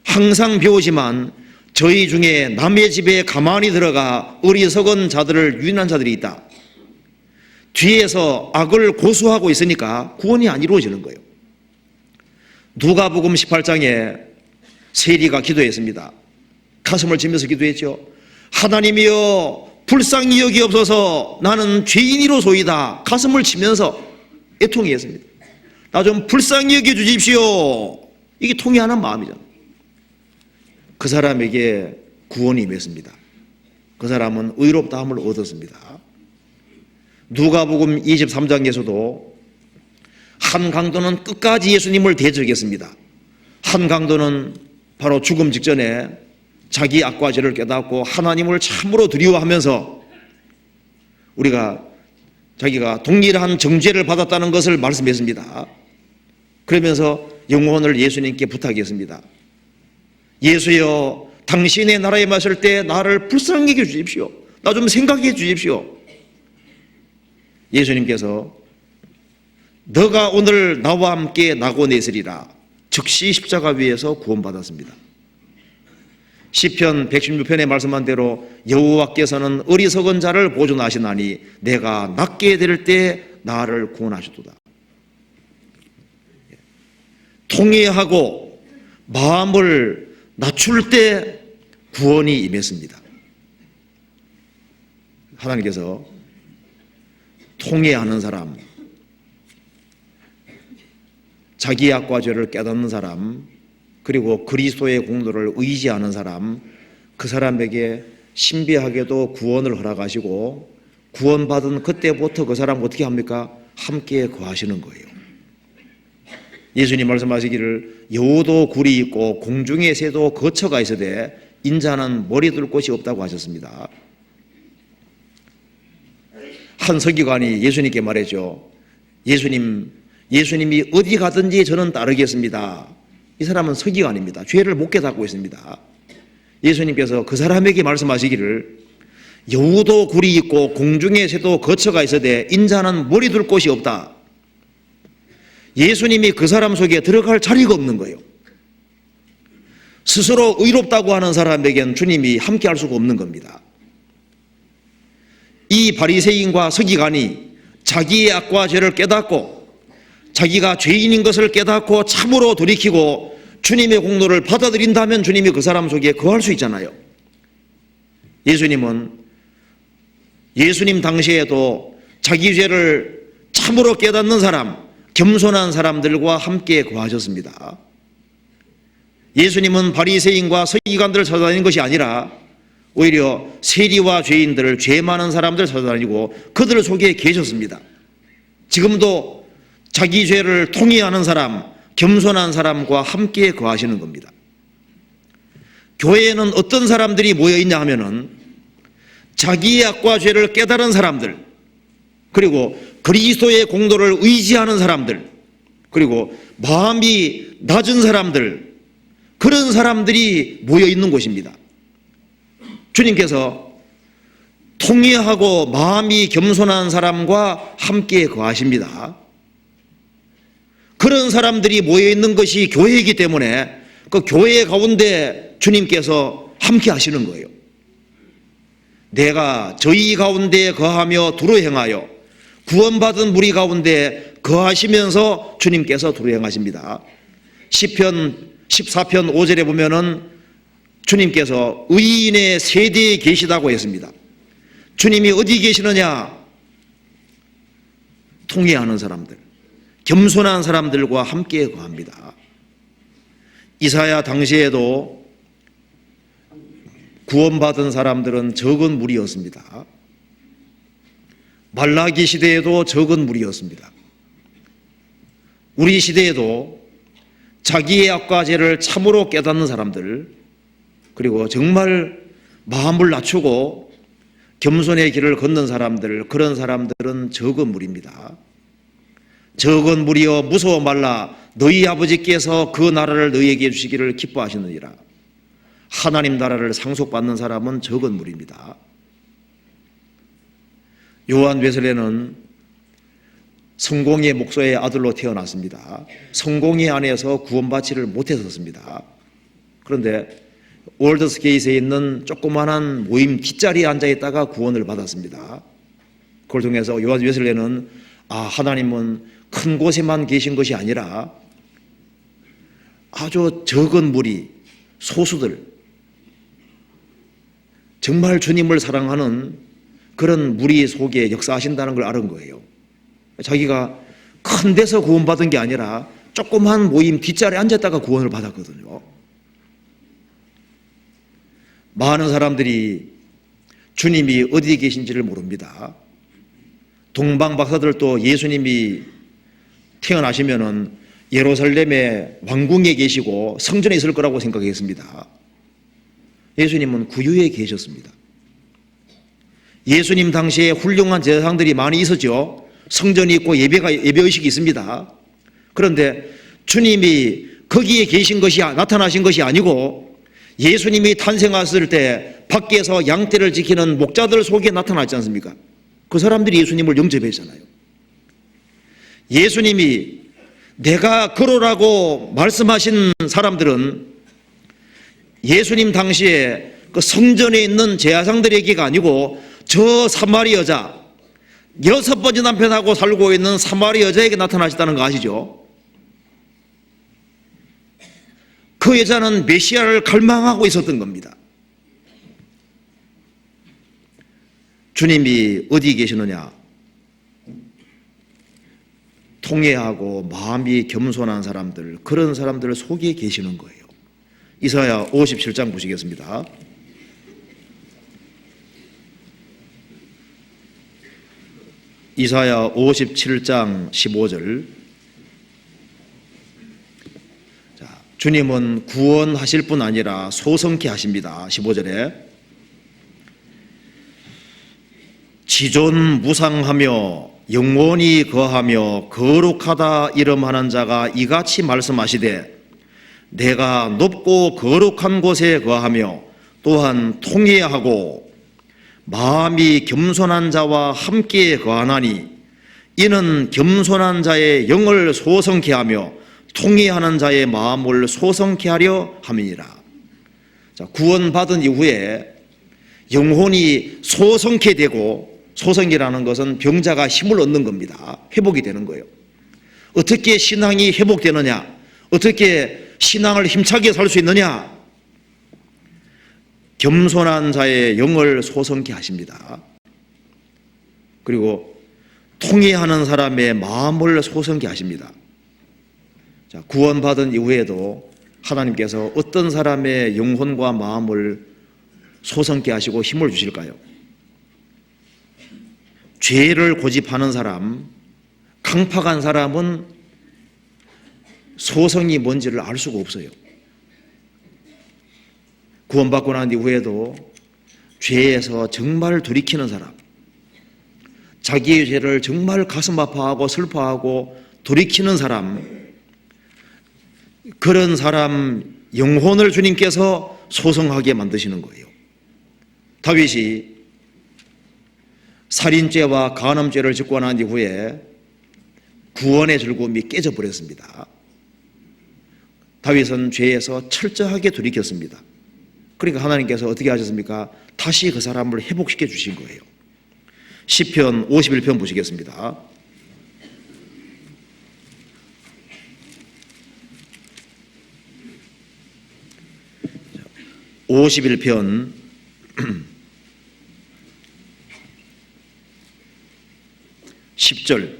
항상 배우지만 저희 중에 남의 집에 가만히 들어가 어리석은 자들을 유인한 자들이 있다. 뒤에서 악을 고수하고 있으니까 구원이 안 이루어지는 거예요. 누가복음 18장에 세리가 기도했습니다. 가슴을 치면서 기도했죠. 하나님이여 불쌍히 여기옵소서, 나는 죄인이로소이다. 가슴을 치면서 애통했습니다. 나 좀 불쌍히 여겨주십시오. 이게 통회하는 마음이죠. 그 사람에게 구원이 임했습니다. 그 사람은 의롭다함을 얻었습니다. 누가복음 23장에서도 한 강도는 끝까지 예수님을 대적했습니다. 한 강도는 바로 죽음 직전에 자기 악과 죄를 깨닫고 하나님을 참으로 두려워하면서 자기가 동일한 정죄를 받았다는 것을 말씀했습니다. 그러면서 영혼을 예수님께 부탁했습니다. 예수여, 당신의 나라에 마실 때 나를 불쌍히 여겨 주십시오. 나 좀 생각해 주십시오. 예수님께서 너가 오늘 나와 함께 낙원에 있으리라. 즉시 십자가 위에서 구원받았습니다. 시편 116편에 말씀한 대로 여호와께서는 어리석은 자를 보존하시나니 내가 낫게 될 때 나를 구원하셨도다. 통회하고 마음을 낮출 때 구원이 임했습니다. 하나님께서 통회하는 사람, 자기의 악과 죄를 깨닫는 사람, 그리고 그리스도의 공로를 의지하는 사람, 그 사람에게 신비하게도 구원을 허락하시고 구원받은 그때부터 그 사람 어떻게 합니까? 함께 거하시는 거예요. 예수님 말씀하시기를 여우도 굴이 있고 공중의 새도 거처가 있으되 인자는 머리 둘 곳이 없다고 하셨습니다. 한 서기관이 예수님께 말했죠. 예수님이 어디 가든지 저는 따르겠습니다. 이 사람은 서기관입니다. 죄를 못 깨닫고 있습니다. 예수님께서 그 사람에게 말씀하시기를 여우도 굴이 있고 공중의 새도 거처가 있으되 인자는 머리 둘 곳이 없다. 예수님이 그 사람 속에 들어갈 자리가 없는 거예요. 스스로 의롭다고 하는 사람에게는 주님이 함께 할 수가 없는 겁니다. 이 바리새인과 서기관이 자기의 악과 죄를 깨닫고 자기가 죄인인 것을 깨닫고 참으로 돌이키고 주님의 공로를 받아들인다면 주님이 그 사람 속에 거할 수 있잖아요. 예수님은 예수님 당시에도 자기 죄를 참으로 깨닫는 사람, 겸손한 사람들과 함께 거하셨습니다. 예수님은 바리새인과 서기관들을 찾아다니는 것이 아니라 오히려 세리와 죄인들을, 죄 많은 사람들을 찾아다니고 그들 속에 계셨습니다. 지금도 자기 죄를 통회하는 사람, 겸손한 사람과 함께 거하시는 겁니다. 교회에는 어떤 사람들이 모여있냐 하면은 자기의 악과 죄를 깨달은 사람들, 그리고 그리스도의 공로를 의지하는 사람들, 그리고 마음이 낮은 사람들, 그런 사람들이 모여있는 곳입니다. 주님께서 통회하고 마음이 겸손한 사람과 함께 거하십니다. 그런 사람들이 모여있는 것이 교회이기 때문에 그 교회 가운데 주님께서 함께 하시는 거예요. 내가 저희 가운데 거하며 두루 행하여 구원받은 무리 가운데 거하시면서 주님께서 두루 행하십니다. 시편 14편 5절에 보면은 주님께서 의인의 세대에 계시다고 했습니다. 주님이 어디 계시느냐? 통회하는 사람들, 겸손한 사람들과 함께 거합니다. 이사야 당시에도 구원받은 사람들은 적은 무리였습니다. 말라기 시대에도 적은 무리였습니다. 우리 시대에도 자기의 악과 죄를 참으로 깨닫는 사람들, 그리고 정말 마음을 낮추고 겸손의 길을 걷는 사람들, 그런 사람들은 적은 무리입니다. 적은 무리여 무서워 말라, 너희 아버지께서 그 나라를 너희에게 주시기를 기뻐하시느니라. 하나님 나라를 상속받는 사람은 적은 무리입니다. 요한 웨슬레는 성공의 목소의 아들로 태어났습니다. 성공의 안에서 구원받지를 못했었습니다. 그런데 월드스게이트에 있는 조그마한 모임 뒷자리에 앉아있다가 구원을 받았습니다. 그걸 통해서 요한 웨슬레는 하나님은 큰 곳에만 계신 것이 아니라 아주 적은 무리, 소수들, 정말 주님을 사랑하는 그런 무리 속에 역사하신다는 걸 알은 거예요. 자기가 큰 데서 구원받은 게 아니라 조그만 모임 뒷자리에 앉았다가 구원을 받았거든요. 많은 사람들이 주님이 어디에 계신지를 모릅니다. 동방 박사들도 예수님이 태어나시면은 예루살렘의 왕궁에 계시고 성전에 있을 거라고 생각했습니다. 예수님은 구유에 계셨습니다. 예수님 당시에 훌륭한 제사장들이 많이 있었죠. 성전이 있고 예배의식이 있습니다. 그런데 주님이 거기에 계신 것이 나타나신 것이 아니고 예수님이 탄생했을 때 밖에서 양떼를 지키는 목자들 속에 나타났지 않습니까? 그 사람들이 예수님을 영접했잖아요. 예수님이 내가 그러라고 말씀하신 사람들은 예수님 당시에 그 성전에 있는 제사장들에게가 아니고 저 사마리 여자, 6번째 남편하고 살고 있는 사마리 여자에게 나타나셨다는 거 아시죠? 그 여자는 메시아를 갈망하고 있었던 겁니다. 주님이 어디 계시느냐? 통회하고 마음이 겸손한 사람들, 그런 사람들 속에 계시는 거예요. 이사야 57장 보시겠습니다. 이사야 57장 15절. 자, 주님은 구원하실 뿐 아니라 소성케 하십니다. 15절에 지존무상하며 영원히 거하며 거룩하다 이름하는 자가 이같이 말씀하시되 내가 높고 거룩한 곳에 거하며 또한 통회하고 마음이 겸손한 자와 함께 거하나니 이는 겸손한 자의 영을 소성케 하며 통회하는 자의 마음을 소성케 하려 함이니라. 자, 구원받은 이후에 영혼이 소성케 되고, 소성이라는 것은 병자가 힘을 얻는 겁니다. 회복이 되는 거예요. 어떻게 신앙이 회복되느냐? 어떻게 신앙을 힘차게 살 수 있느냐? 겸손한 자의 영을 소성케 하십니다. 그리고 통회하는 사람의 마음을 소성케 하십니다. 자, 구원받은 이후에도 하나님께서 어떤 사람의 영혼과 마음을 소성케 하시고 힘을 주실까요? 죄를 고집하는 사람, 강팍한 사람은 소성이 뭔지를 알 수가 없어요. 구원받고 난 이후에도 죄에서 정말 돌이키는 사람, 자기의 죄를 정말 가슴 아파하고 슬퍼하고 돌이키는 사람, 그런 사람 영혼을 주님께서 소성하게 만드시는 거예요. 다윗이 살인죄와 간음죄를 짓고 난 이후에 구원의 즐거움이 깨져버렸습니다. 다윗은 죄에서 철저하게 돌이켰습니다. 그러니까 하나님께서 어떻게 하셨습니까? 다시 그 사람을 회복시켜 주신 거예요. 시편 51편 보시겠습니다. (51편) 10절.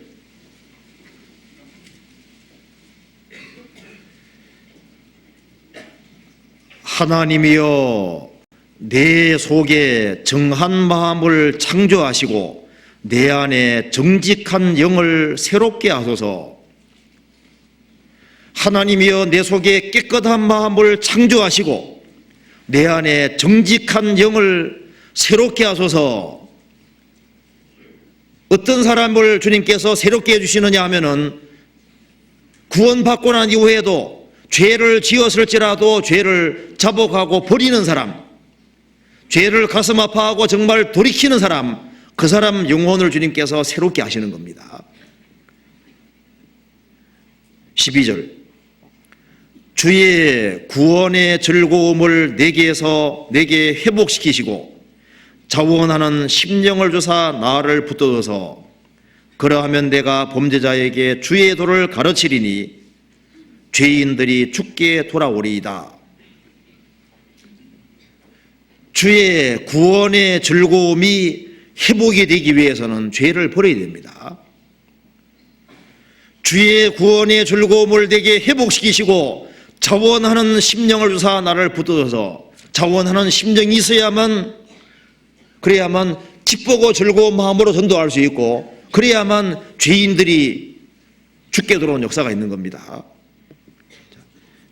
하나님이여 내 속에 정한 마음을 창조하시고 내 안에 정직한 영을 새롭게 하소서. 하나님이여 내 속에 깨끗한 마음을 창조하시고 내 안에 정직한 영을 새롭게 하소서. 어떤 사람을 주님께서 새롭게 해주시느냐 하면은 구원받고 난 이후에도 죄를 지었을지라도 죄를 자복하고 버리는 사람, 죄를 가슴 아파하고 정말 돌이키는 사람, 그 사람 영혼을 주님께서 새롭게 하시는 겁니다. 12절 주의 구원의 즐거움을 내게 회복시키시고 자원하는 심령을 주사 나를 붙들어서 그러하면 내가 범죄자에게 주의 도를 가르치리니 죄인들이 죽게 돌아오리이다. 주의 구원의 즐거움이 회복이 되기 위해서는 죄를 버려야 됩니다. 주의 구원의 즐거움을 내게 회복시키시고 자원하는 심령을 주사 나를 붙들어서 자원하는 심령이 있어야만 그래야만 기쁘고 즐거운 마음으로 전도할 수 있고 그래야만 죄인들이 죽게 들어온 역사가 있는 겁니다.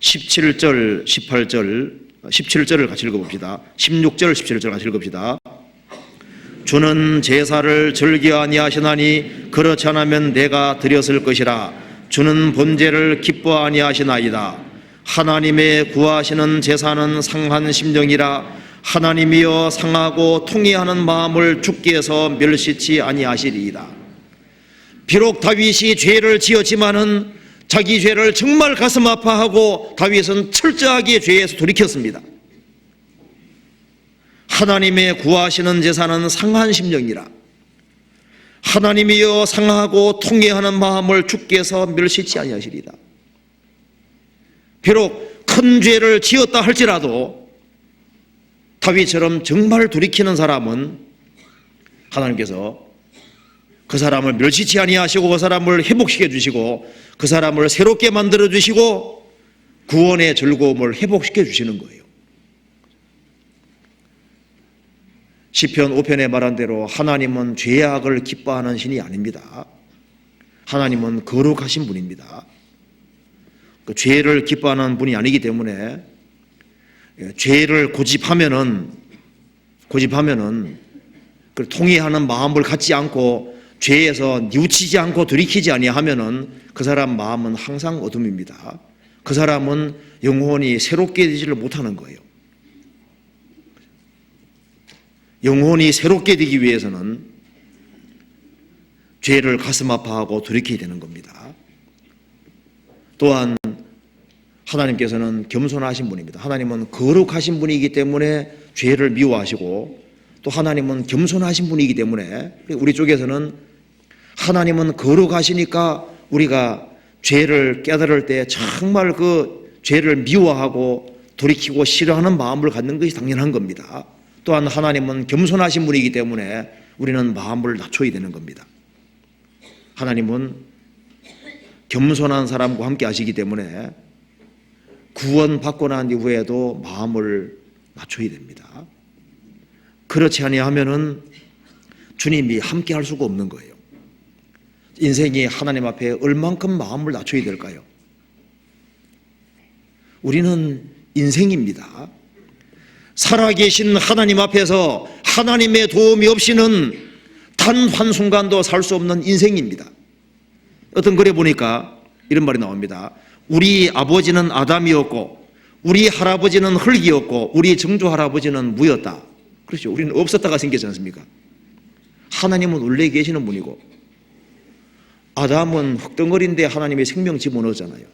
17절, 18절, 17절을 같이 읽어봅시다. 16절, 17절 같이 읽읍시다. 주는 제사를 즐겨 아니하시나니 그렇지 않으면 내가 드렸을 것이라. 주는 번제를 기뻐 아니하시나이다. 하나님의 구하시는 제사는 상한 심정이라. 하나님이여 상하고 통회하는 마음을 주께서 멸시치 아니하시리이다. 비록 다윗이 죄를 지었지만은 자기 죄를 정말 가슴 아파하고 다윗은 철저하게 죄에서 돌이켰습니다. 하나님의 구하시는 제사는 상한 심정이라. 하나님이여 상하고 통회하는 마음을 주께서 멸시치 아니하시리이다. 비록 큰 죄를 지었다 할지라도 다윗처럼 정말 돌이키는 사람은 하나님께서 그 사람을 멸시치 아니하시고 그 사람을 회복시켜 주시고 그 사람을 새롭게 만들어 주시고 구원의 즐거움을 회복시켜 주시는 거예요. 시편 5편에 말한 대로 하나님은 죄악을 기뻐하는 신이 아닙니다. 하나님은 거룩하신 분입니다. 그 죄를 기뻐하는 분이 아니기 때문에 죄를 고집하면은 그 통회하는 마음을 갖지 않고 죄에서 뉘우치지 않고 돌이키지 아니하면은 그 사람 마음은 항상 어둠입니다. 그 사람은 영혼이 새롭게 되지를 못하는 거예요. 영혼이 새롭게 되기 위해서는 죄를 가슴 아파하고 돌이켜야 되는 겁니다. 또한 하나님께서는 겸손하신 분입니다. 하나님은 거룩하신 분이기 때문에 죄를 미워하시고 또 하나님은 겸손하신 분이기 때문에 우리 쪽에서는 하나님은 거룩하시니까 우리가 죄를 깨달을 때 정말 그 죄를 미워하고 돌이키고 싫어하는 마음을 갖는 것이 당연한 겁니다. 또한 하나님은 겸손하신 분이기 때문에 우리는 마음을 낮춰야 되는 겁니다. 하나님은 겸손한 사람과 함께 하시기 때문에 구원받고 난 이후에도 마음을 낮춰야 됩니다. 그렇지 아니하면은 주님이 함께 할 수가 없는 거예요. 인생이 하나님 앞에 얼만큼 마음을 낮춰야 될까요? 우리는 인생입니다. 살아계신 하나님 앞에서 하나님의 도움이 없이는 단 한순간도 살 수 없는 인생입니다. 어떤 글에 보니까 이런 말이 나옵니다. 우리 아버지는 아담이었고 우리 할아버지는 흙이었고 우리 증조 할아버지는 무였다. 그렇죠. 우리는 없었다가 생겼지 않습니까? 하나님은 원래 계시는 분이고 아담은 흙덩어리인데 하나님의 생명 집어넣었잖아요.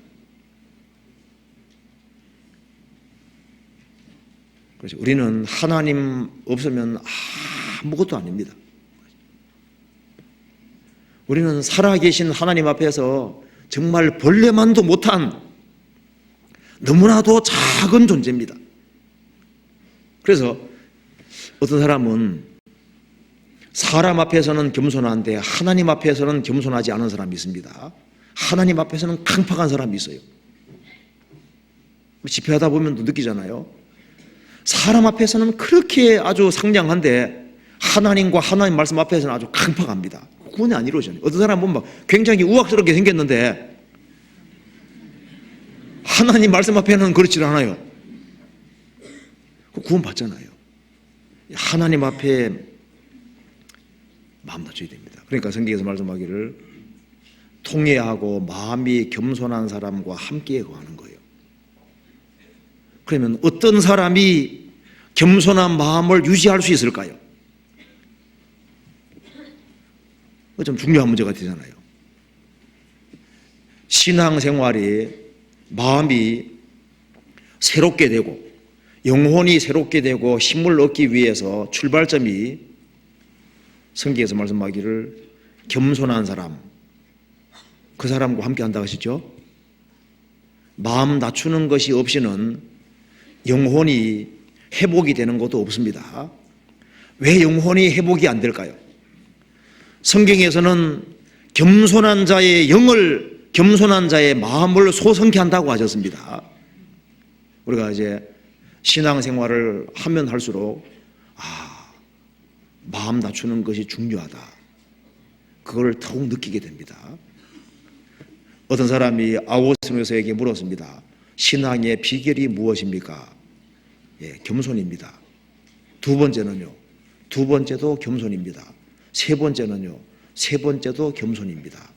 그렇죠. 우리는 하나님 없으면 아무것도 아닙니다. 우리는 살아계신 하나님 앞에서 정말 벌레만도 못한 너무나도 작은 존재입니다. 그래서 어떤 사람은 사람 앞에서는 겸손한데 하나님 앞에서는 겸손하지 않은 사람이 있습니다. 하나님 앞에서는 강팍한 사람이 있어요. 집회하다 보면 느끼잖아요. 사람 앞에서는 그렇게 아주 상냥한데 하나님과 하나님 말씀 앞에서는 아주 강팍합니다. 구원이 안 이루어져요. 어떤 사람은 막 굉장히 우악스럽게 생겼는데 하나님 말씀 앞에는 그렇지 않아요. 구원 받잖아요. 하나님 앞에 마음 낮춰야 됩니다. 그러니까 성경에서 말씀하기를 통회하고 마음이 겸손한 사람과 함께 거하는 거예요. 그러면 어떤 사람이 겸손한 마음을 유지할 수 있을까요? 좀 중요한 문제가 되잖아요. 신앙생활이 마음이 새롭게 되고 영혼이 새롭게 되고 힘을 얻기 위해서 출발점이 성경에서 말씀하기를 겸손한 사람, 그 사람과 함께 한다고 하시죠. 마음 낮추는 것이 없이는 영혼이 회복이 되는 것도 없습니다. 왜 영혼이 회복이 안 될까요? 성경에서는 겸손한 자의 영을, 겸손한 자의 마음을 소성케 한다고 하셨습니다. 우리가 이제 신앙생활을 하면 할수록 마음 낮추는 것이 중요하다, 그걸 더욱 느끼게 됩니다. 어떤 사람이 아우구스티노스에게 물었습니다. 신앙의 비결이 무엇입니까? 겸손입니다. 두 번째는요? 두 번째도 겸손입니다. 세 번째는요? 세 번째도 겸손입니다.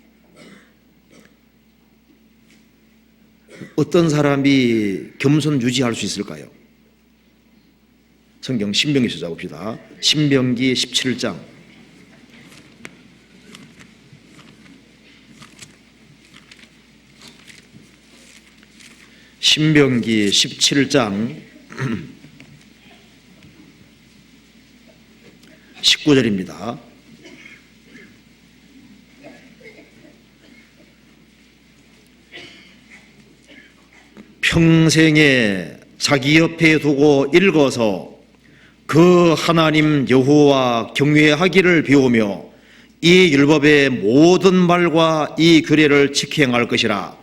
어떤 사람이 겸손 유지할 수 있을까요? 성경 신명기 찾아봅시다. 신명기 17장. 신명기 17장 19절입니다. 평생에 자기 옆에 두고 읽어서 그 하나님 여호와 경외하기를 배우며 이 율법의 모든 말과 이 규례를 지켜 행할 것이라.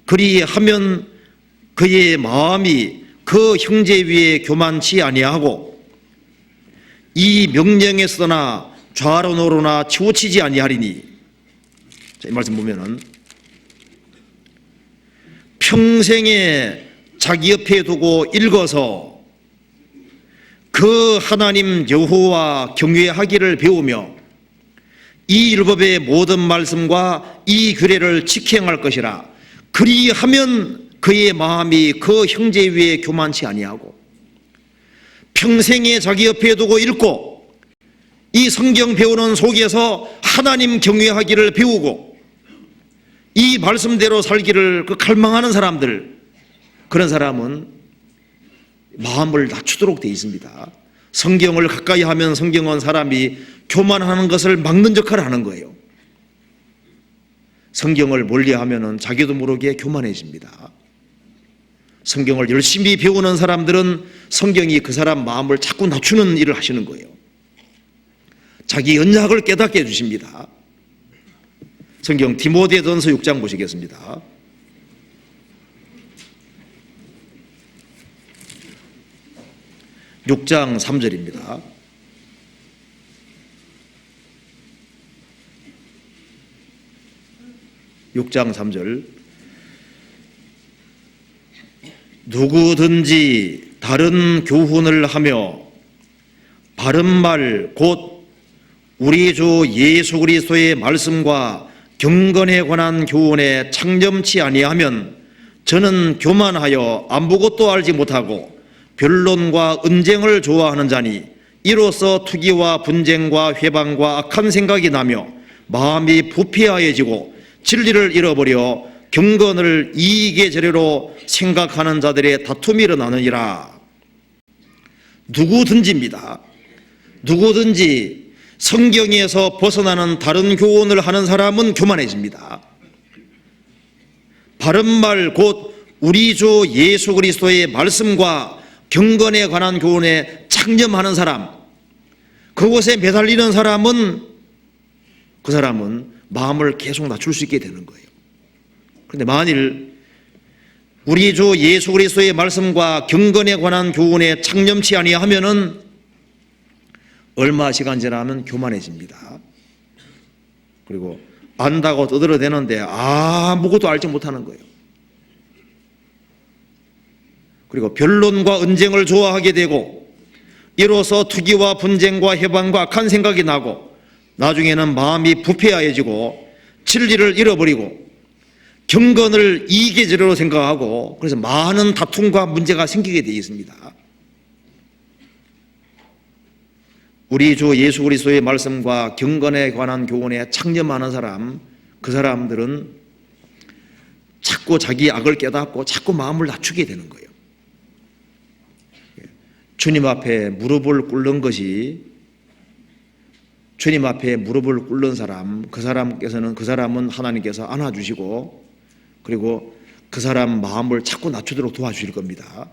그리하면 그의 마음이 그 형제 위에 교만치 아니하고 이 명령에 떠나 좌로노로나 치우치지 아니하리니. 자, 이 말씀 보면은 평생에 자기 옆에 두고 읽어서 그 하나님 여호와 경외하기를 배우며 이 율법의 모든 말씀과 이 규례를 지켜 행할 것이라. 그리하면 그의 마음이 그 형제 위에 교만치 아니하고. 평생에 자기 옆에 두고 읽고 이 성경 배우는 속에서 하나님 경외하기를 배우고 이 말씀대로 살기를 갈망하는 사람들, 그런 사람은 마음을 낮추도록 되어 있습니다. 성경을 가까이 하면 성경은 사람이 교만하는 것을 막는 역할을 하는 거예요. 성경을 멀리하면 자기도 모르게 교만해집니다. 성경을 열심히 배우는 사람들은 성경이 그 사람 마음을 자꾸 낮추는 일을 하시는 거예요. 자기 연약을 깨닫게 해주십니다. 성경 디모데전서 6장 보시겠습니다. (6장 3절입니다) 6장 3절. 누구든지 다른 교훈을 하며 바른 말 곧 우리 주 예수 그리스도의 말씀과 경건에 관한 교훈에 창념치 아니하면 저는 교만하여 아무것도 알지 못하고 변론과 언쟁을 좋아하는 자니 이로써 투기와 분쟁과 회방과 악한 생각이 나며 마음이 부패하여지고 진리를 잃어버려 경건을 이익의 재료로 생각하는 자들의 다툼이 일어나느니라. 누구든지입니다. 누구든지 성경에서 벗어나는 다른 교훈을 하는 사람은 교만해집니다. 바른 말 곧 우리 주 예수 그리스도의 말씀과 경건에 관한 교훈에 창념하는 사람, 그곳에 매달리는 사람은 그 사람은 마음을 계속 낮출 수 있게 되는 거예요. 그런데 만일 우리 주 예수 그리스도의 말씀과 경건에 관한 교훈에 창념치 아니하면은 얼마 시간 지나면 교만해집니다. 그리고 안다고 떠들어대는데 아무것도 알지 못하는 거예요. 그리고 변론과 언쟁을 좋아하게 되고 이로써 투기와 분쟁과 해방과 악한 생각이 나고 나중에는 마음이 부패하여지고 진리를 잃어버리고 경건을 이익의 재료로 생각하고 그래서 많은 다툼과 문제가 생기게 되어 있습니다. 우리 주 예수 그리스도의 말씀과 경건에 관한 교훈에 창념하는 사람, 그 사람들은 자꾸 자기 악을 깨닫고 자꾸 마음을 낮추게 되는 거예요. 주님 앞에 무릎을 꿇는 것이, 주님 앞에 무릎을 꿇는 사람, 그 사람은 하나님께서 안아주시고, 그리고 그 사람 마음을 자꾸 낮추도록 도와주실 겁니다.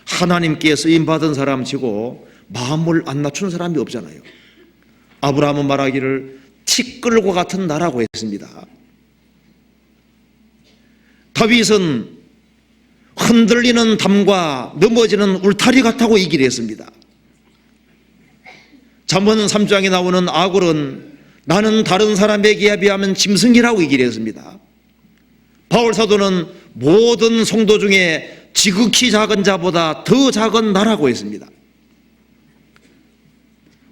하나님께 쓰임받은 사람 치고 마음을 안 낮추는 사람이 없잖아요. 아브라함은 말하기를 티끌과 같은 나라고 했습니다. 다윗은 흔들리는 담과 넘어지는 울타리 같다고 얘기를 했습니다. 잠언 3장에 나오는 아굴은 나는 다른 사람에게 비하면 짐승이라고 얘기를 했습니다. 바울 사도는 모든 성도 중에 지극히 작은 자보다 더 작은 나라고 했습니다.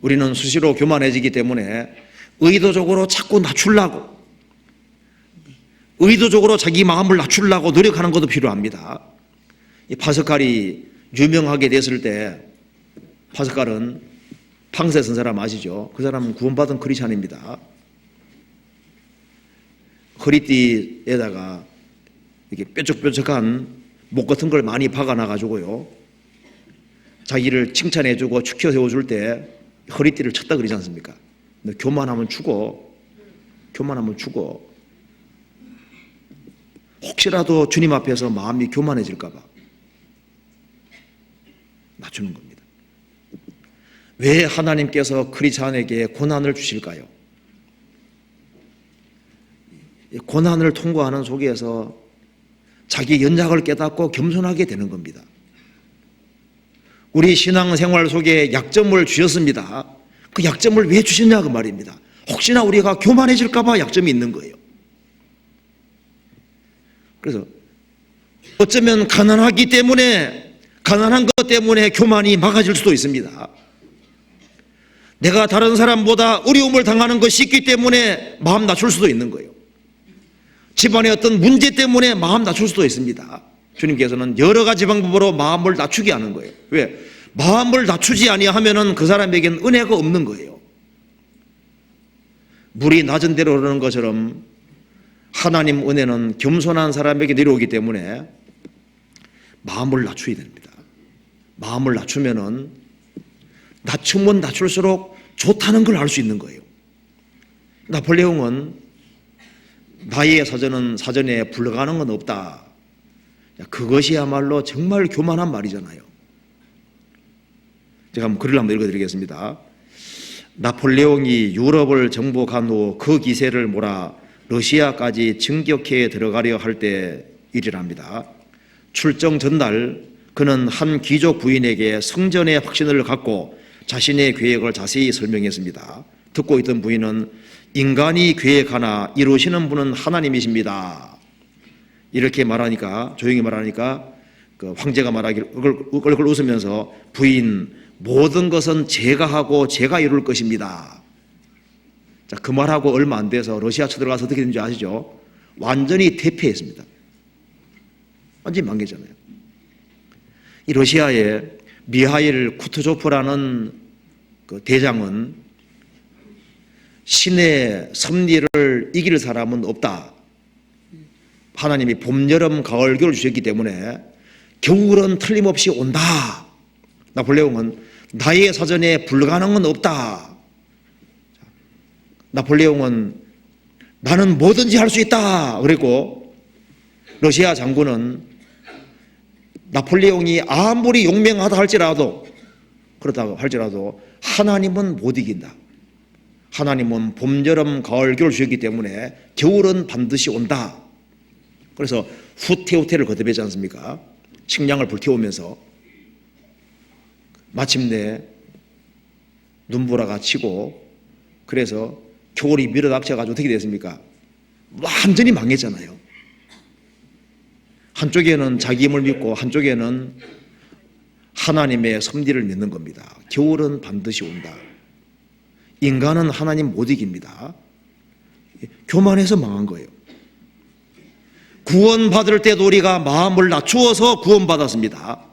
우리는 수시로 교만해지기 때문에 의도적으로 자꾸 낮추려고, 의도적으로 자기 마음을 낮추려고 노력하는 것도 필요합니다. 이 파스칼이 유명하게 됐을 때, 파스칼은 팡세 쓴 사람 아시죠? 그 사람은 구원받은 크리스찬입니다. 허리띠에다가 이렇게 뾰족뾰족한 목 같은 걸 많이 박아놔가지고요, 자기를 칭찬해주고 축혀 세워줄 때 허리띠를 쳤다 그러지 않습니까? 근데 교만하면 죽어. 교만하면 죽어. 혹시라도 주님 앞에서 마음이 교만해질까봐 낮추는 겁니다. 왜 하나님께서 크리스찬에게 고난을 주실까요? 고난을 통과하는 속에서 자기 연약을 깨닫고 겸손하게 되는 겁니다. 우리 신앙생활 속에 약점을 주셨습니다. 그 약점을 왜 주셨냐 그 말입니다. 혹시나 우리가 교만해질까봐 약점이 있는 거예요. 그래서 어쩌면 가난하기 때문에, 가난한 것 때문에 교만이 막아질 수도 있습니다. 내가 다른 사람보다 어려움을 당하는 것이 있기 때문에 마음 낮출 수도 있는 거예요. 집안의 어떤 문제 때문에 마음 낮출 수도 있습니다. 주님께서는 여러 가지 방법으로 마음을 낮추게 하는 거예요. 왜? 마음을 낮추지 아니하면은 그 사람에게는 은혜가 없는 거예요. 물이 낮은 데로 흐르는 것처럼 하나님 은혜는 겸손한 사람에게 내려오기 때문에 마음을 낮춰야 됩니다. 마음을 낮추면은 낮추면 낮출수록 좋다는 걸 알 수 있는 거예요. 나폴레옹은 나의 사전은 사전에 불가능한 건 없다. 그것이야말로 정말 교만한 말이잖아요. 제가 한번 글을 한번 읽어드리겠습니다. 나폴레옹이 유럽을 정복한 후 그 기세를 몰아 러시아까지 진격해 들어가려 할 때 일이랍니다. 출정 전날 그는 한 귀족 부인에게 성전의 확신을 갖고 자신의 계획을 자세히 설명했습니다. 듣고 있던 부인은 인간이 계획하나 이루시는 분은 하나님이십니다. 이렇게 말하니까, 조용히 말하니까 그 황제가 말하기를 얼굴 웃으면서 부인, 모든 것은 제가 하고 제가 이룰 것입니다. 자, 그 말하고 얼마 안 돼서 러시아 쳐들어가서 어떻게 된지 아시죠? 완전히 대패했습니다. 완전히 망개잖아요. 이 러시아의 미하일 쿠투조프라는 그 대장은 신의 섭리를 이길 사람은 없다. 하나님이 봄, 여름, 가을, 겨울 주셨기 때문에 겨울은 틀림없이 온다. 나폴레옹은 나의 사전에 불가능은 없다. 나폴레옹은 나는 뭐든지 할 수 있다. 그랬고 러시아 장군은 나폴레옹이 아무리 용맹하다 할지라도, 그렇다고 할지라도 하나님은 못 이긴다. 하나님은 봄, 여름, 가을, 겨울 주셨기 때문에 겨울은 반드시 온다. 그래서 후퇴후퇴를 거듭하지 않습니까? 식량을 불태우면서 마침내 눈보라가 치고, 그래서 겨울이 밀어닥쳐가지고 어떻게 됐습니까? 완전히 망했잖아요. 한쪽에는 자기 힘을 믿고 한쪽에는 하나님의 섭리를 믿는 겁니다. 겨울은 반드시 온다. 인간은 하나님 못 이깁니다. 교만해서 망한 거예요. 구원받을 때도 우리가 마음을 낮추어서 구원받았습니다.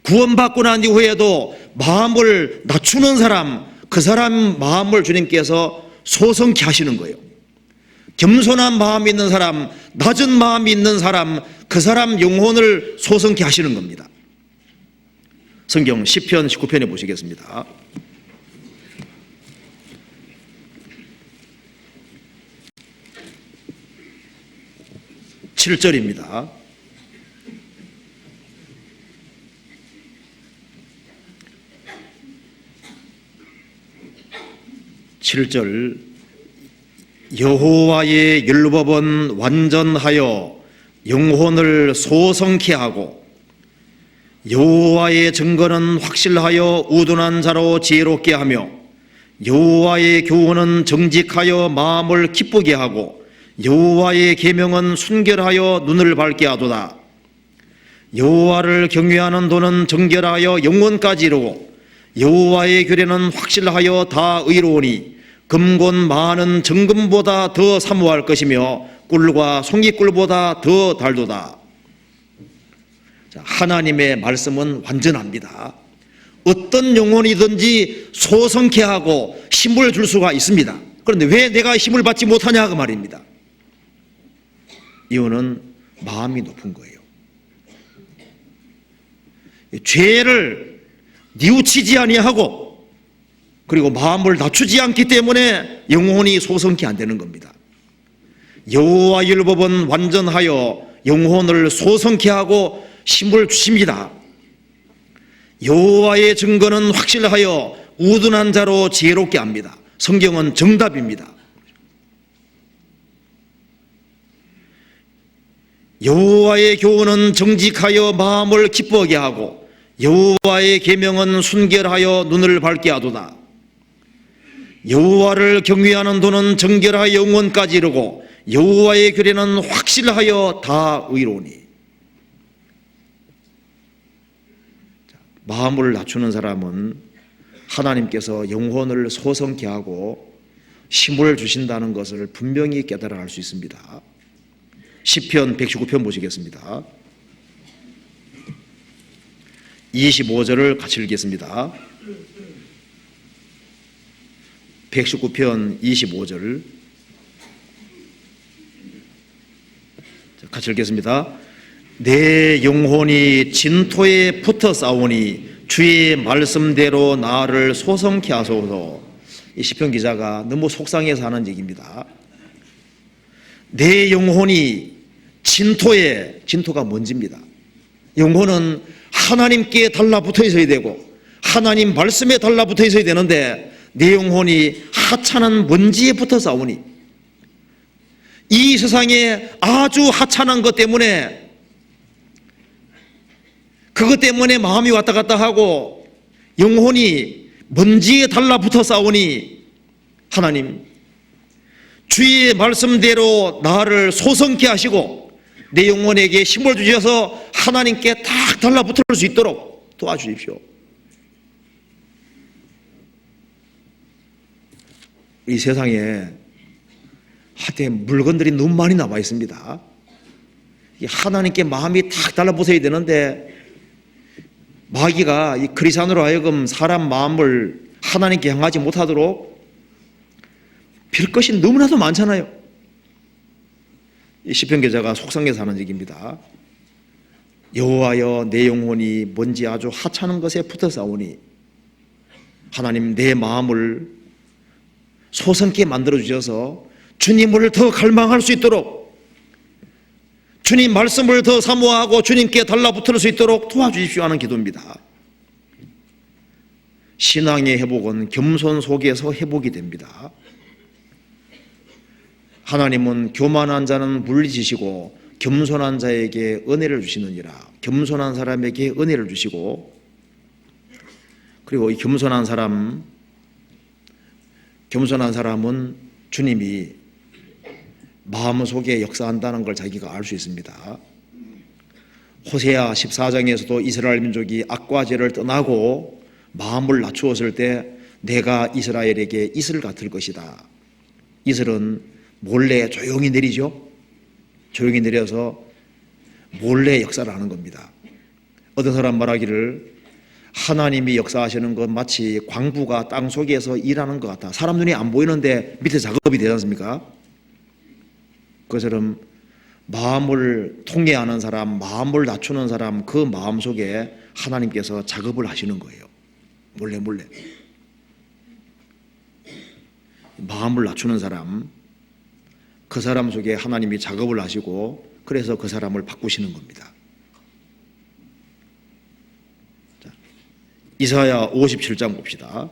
구원받고 난 이후에도 마음을 낮추는 사람, 그 사람 마음을 주님께서 소성케 하시는 거예요. 겸손한 마음이 있는 사람, 낮은 마음이 있는 사람, 그 사람 영혼을 소성케 하시는 겁니다. 성경 시편 19편에 보시겠습니다. 7절입니다. 여호와의 율법은 완전하여 영혼을 소성케 하고 여호와의 증거는 확실하여 우둔한 자로 지혜롭게 하며 여호와의 교훈은 정직하여 마음을 기쁘게 하고 여호와의 계명은 순결하여 눈을 밝게 하도다. 여호와를 경외하는 도는 정결하여 영혼까지 이루고 여호와의 규례는 확실하여 다 의로우니 금곤 많은 정금보다 더 사모할 것이며 꿀과 송이꿀보다 더 달도다. 하나님의 말씀은 완전합니다. 어떤 영혼이든지 소성케 하고 힘을 줄 수가 있습니다. 그런데 왜 내가 힘을 받지 못하냐 그 말입니다. 이유는 마음이 높은 거예요. 죄를 뉘우치지 아니하고 그리고 마음을 낮추지 않기 때문에 영혼이 소성케 안 되는 겁니다. 여호와 율법은 완전하여 영혼을 소성케 하고 힘을 주십니다. 여호와의 증거는 확실하여 우둔한 자로 지혜롭게 합니다. 성경은 정답입니다. 여호와의 교훈은 정직하여 마음을 기쁘게 하고 여호와의 계명은 순결하여 눈을 밝게 하도다. 여호와를 경외하는 도는 정결하여 영혼까지 이르고 여호와의 규례는 확실하여 다 의로우니. 마음을 낮추는 사람은 하나님께서 영혼을 소성케 하고 힘을 주신다는 것을 분명히 깨달아 알 수 있습니다. 시편 119편 보시겠습니다. 25절을 같이 읽겠습니다. 119편 25절 같이 읽겠습니다. 내 영혼이 진토에 붙어 싸우니 주의 말씀대로 나를 소성케 하소서. 이 시편 기자가 너무 속상해서 하는 얘기입니다. 내 영혼이 진토에, 진토가 먼지입니다. 영혼은 하나님께 달라붙어 있어야 되고 하나님 말씀에 달라붙어 있어야 되는데 내 영혼이 하찮은 먼지에 붙어 싸우니 이 세상에 아주 하찮은 것 때문에 그것 때문에 마음이 왔다 갔다 하고 영혼이 먼지에 달라붙어 싸우니 하나님 주의 말씀대로 나를 소성케 하시고 내 영혼에게 힘을 주셔서 하나님께 딱 달라붙을 수 있도록 도와주십시오. 이 세상에 하여튼 물건들이 너무 많이 남아 있습니다. 하나님께 마음이 딱 달라붙어야 되는데 마귀가 이 크리스찬으로 하여금 사람 마음을 하나님께 향하지 못하도록 빌 것이 너무나도 많잖아요. 이 시편 기자가 속상해서 하는 얘기입니다. 여호와여 내 영혼이 뭔지 아주 하찮은 것에 붙어 싸우니 하나님 내 마음을 소성케 만들어 주셔서 주님을 더 갈망할 수 있도록 주님 말씀을 더 사모하고 주님께 달라붙을 수 있도록 도와주십시오 하는 기도입니다. 신앙의 회복은 겸손 속에서 회복이 됩니다. 하나님은 교만한 자는 물리치시고 겸손한 자에게 은혜를 주시느니라. 겸손한 사람에게 은혜를 주시고 그리고 이 겸손한 사람은 주님이 마음속에 역사한다는 걸 자기가 알 수 있습니다. 호세아 14장에서도 이스라엘 민족이 악과 죄를 떠나고 마음을 낮추었을 때 내가 이스라엘에게 이슬 같을 것이다. 이슬은 몰래 조용히 내리죠. 조용히 내려서 몰래 역사를 하는 겁니다. 어떤 사람 말하기를 하나님이 역사하시는 건 마치 광부가 땅 속에서 일하는 것 같다. 사람 눈에 안 보이는데 밑에 작업이 되지 않습니까? 그처럼 마음을 통해하는 사람, 마음을 낮추는 사람, 그 마음 속에 하나님께서 작업을 하시는 거예요. 몰래 몰래. 마음을 낮추는 사람, 그 사람 속에 하나님이 작업을 하시고 그래서 그 사람을 바꾸시는 겁니다. 자, 이사야 57장 봅시다.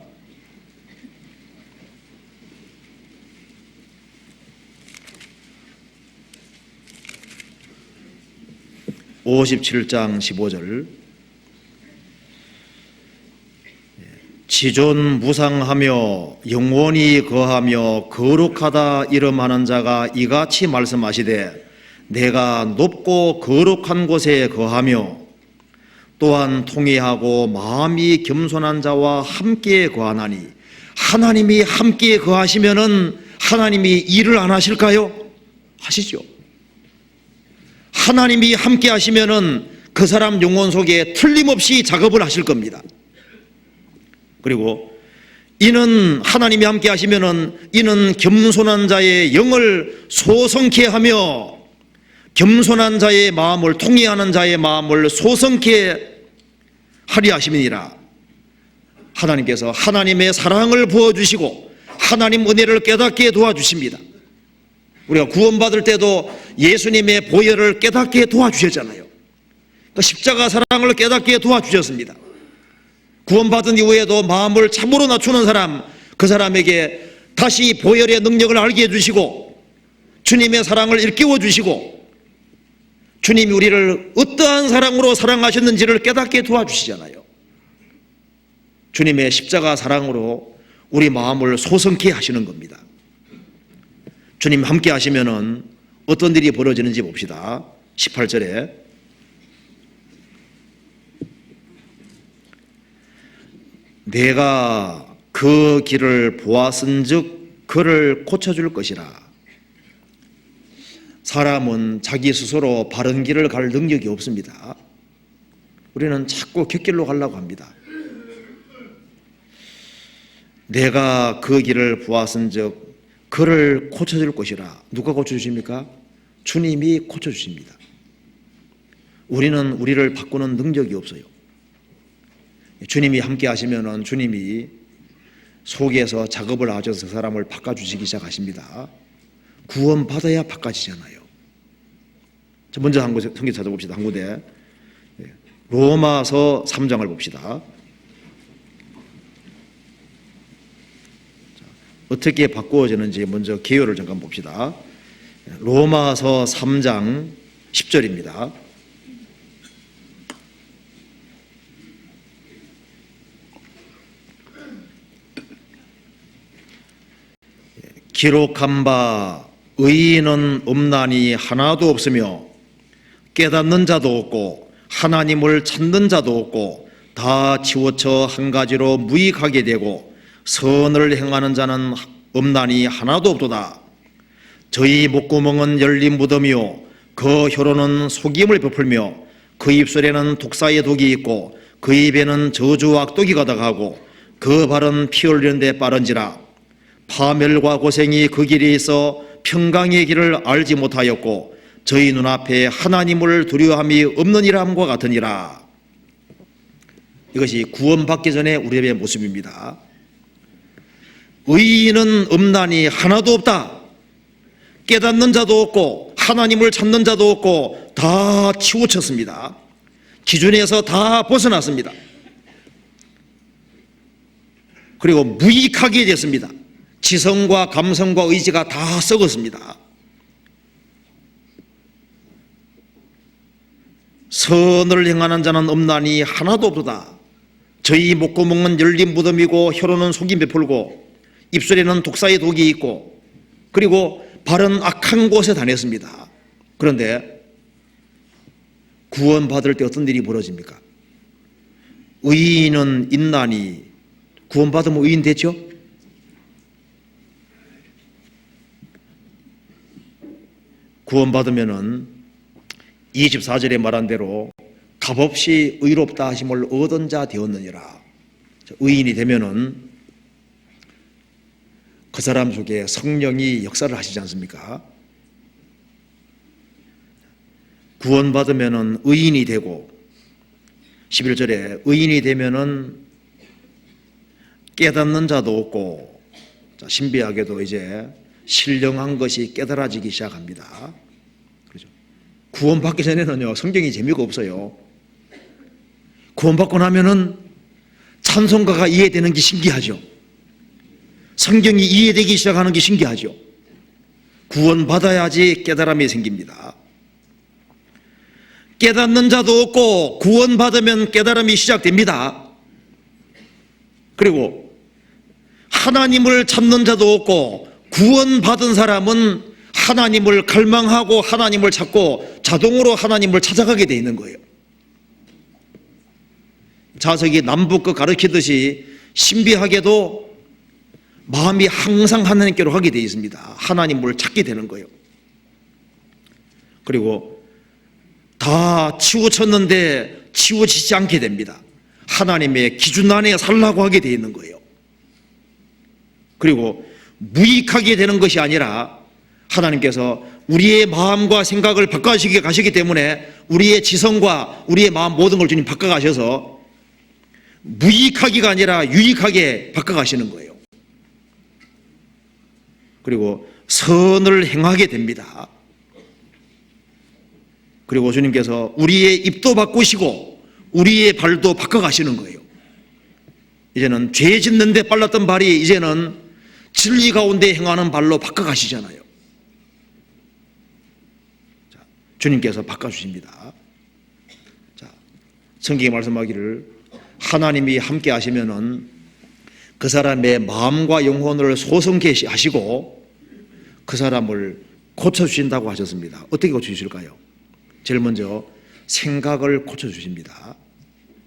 57장 15절. 지존무상하며 영원히 거하며 거룩하다 이름하는 자가 이같이 말씀하시되 내가 높고 거룩한 곳에 거하며 또한 통회하고 마음이 겸손한 자와 함께 거하나니. 하나님이 함께 거하시면은 하나님이 일을 안 하실까요? 하시죠. 하나님이 함께 하시면은 그 사람 영혼 속에 틀림없이 작업을 하실 겁니다. 그리고 이는 하나님이 함께 하시면은 이는 겸손한 자의 영을 소성케 하며 겸손한 자의 마음을 통회하는 자의 마음을 소성케 하리 하심이니라. 하나님께서 하나님의 사랑을 부어주시고 하나님 은혜를 깨닫게 도와주십니다. 우리가 구원받을 때도 예수님의 보혈을 깨닫게 도와주셨잖아요. 십자가 사랑을 깨닫게 도와주셨습니다. 구원받은 이후에도 마음을 참으로 낮추는 사람, 그 사람에게 다시 보혈의 능력을 알게 해주시고 주님의 사랑을 일깨워 주시고 주님이 우리를 어떠한 사랑으로 사랑하셨는지를 깨닫게 도와주시잖아요. 주님의 십자가 사랑으로 우리 마음을 소성케 하시는 겁니다. 주님 함께 하시면은 어떤 일이 벌어지는지 봅시다. 18절에 내가 그 길을 보았은즉 그를 고쳐줄 것이라. 사람은 자기 스스로 바른 길을 갈 능력이 없습니다. 우리는 자꾸 곁길로 가려고 합니다. 내가 그 길을 보았은즉 그를 고쳐줄 것이라. 누가 고쳐주십니까? 주님이 고쳐주십니다. 우리는 우리를 바꾸는 능력이 없어요. 주님이 함께 하시면은 주님이 속에서 작업을 하셔서 사람을 바꿔주시기 시작하십니다. 구원받아야 바꿔지잖아요. 먼저 한 곳에 성경 찾아봅시다. 한 군데 로마서 3장을 봅시다. 어떻게 바꾸어지는지 먼저 개요를 잠깐 봅시다. 로마서 3장 10절입니다. 기록한 바 의인은 없나니 하나도 없으며 깨닫는 자도 없고 하나님을 찾는 자도 없고 다 치우쳐 한 가지로 무익하게 되고 선을 행하는 자는 없나니 하나도 없도다. 저희 목구멍은 열린 무덤이요 그 혀로는 속임을 베풀며 그 입술에는 독사의 독이 있고 그 입에는 저주와 악독이 가득하고 그 발은 피 흘리는 데 빠른지라. 파멸과 고생이 그 길에 있어 평강의 길을 알지 못하였고 저희 눈앞에 하나님을 두려워함이 없느니라 함과 같으니라. 이것이 구원받기 전에 우리의 모습입니다. 의인은 없나니 하나도 없다. 깨닫는 자도 없고 하나님을 찾는 자도 없고 다 치우쳤습니다. 기준에서 다 벗어났습니다. 그리고 무익하게 됐습니다. 지성과 감성과 의지가 다 썩었습니다. 선을 행하는 자는 없나니 하나도 없도다. 저희 목구멍은 열린 무덤이고 혀로는 속이 베풀고 입술에는 독사의 독이 있고 그리고 발은 악한 곳에 다녔습니다. 그런데 구원받을 때 어떤 일이 벌어집니까? 의인은 있나니 구원받으면 의인 됐죠? 구원받으면은 24절에 말한 대로 값없이 의롭다 하심을 얻은 자 되었느니라. 의인이 되면은 그 사람 속에 성령이 역사를 하시지 않습니까? 구원받으면은 의인이 되고 11절에 의인이 되면은 깨닫는 자도 없고, 자, 신비하게도 이제 신령한 것이 깨달아지기 시작합니다. 그렇죠? 구원받기 전에는요, 성경이 재미가 없어요. 구원받고 나면은 찬송가가 이해되는 게 신기하죠. 성경이 이해되기 시작하는 게 신기하죠. 구원받아야지 깨달음이 생깁니다. 깨닫는 자도 없고 구원받으면 깨달음이 시작됩니다. 그리고 하나님을 찾는 자도 없고 구원받은 사람은 하나님을 갈망하고 하나님을 찾고 자동으로 하나님을 찾아가게 돼 있는 거예요. 자석이 남북극 가르치듯이 신비하게도 마음이 항상 하나님께로 가게 돼 있습니다. 하나님을 찾게 되는 거예요. 그리고 다 치우쳤는데 치우치지 않게 됩니다. 하나님의 기준 안에 살라고 하게 돼 있는 거예요. 그리고 무익하게 되는 것이 아니라 하나님께서 우리의 마음과 생각을 바꿔주시게 가시기 때문에 우리의 지성과 우리의 마음 모든 걸 주님 바꿔가셔서 무익하기가 아니라 유익하게 바꿔가시는 거예요. 그리고 선을 행하게 됩니다. 그리고 주님께서 우리의 입도 바꾸시고 우리의 발도 바꿔가시는 거예요. 이제는 죄 짓는 데 빨랐던 발이 이제는 진리 가운데 행하는 발로 바꿔가시잖아요. 자, 주님께서 바꿔주십니다. 자, 성경이 말씀하기를 하나님이 함께 하시면은 그 사람의 마음과 영혼을 소성케 하시고 그 사람을 고쳐주신다고 하셨습니다. 어떻게 고쳐주실까요? 제일 먼저 생각을 고쳐주십니다.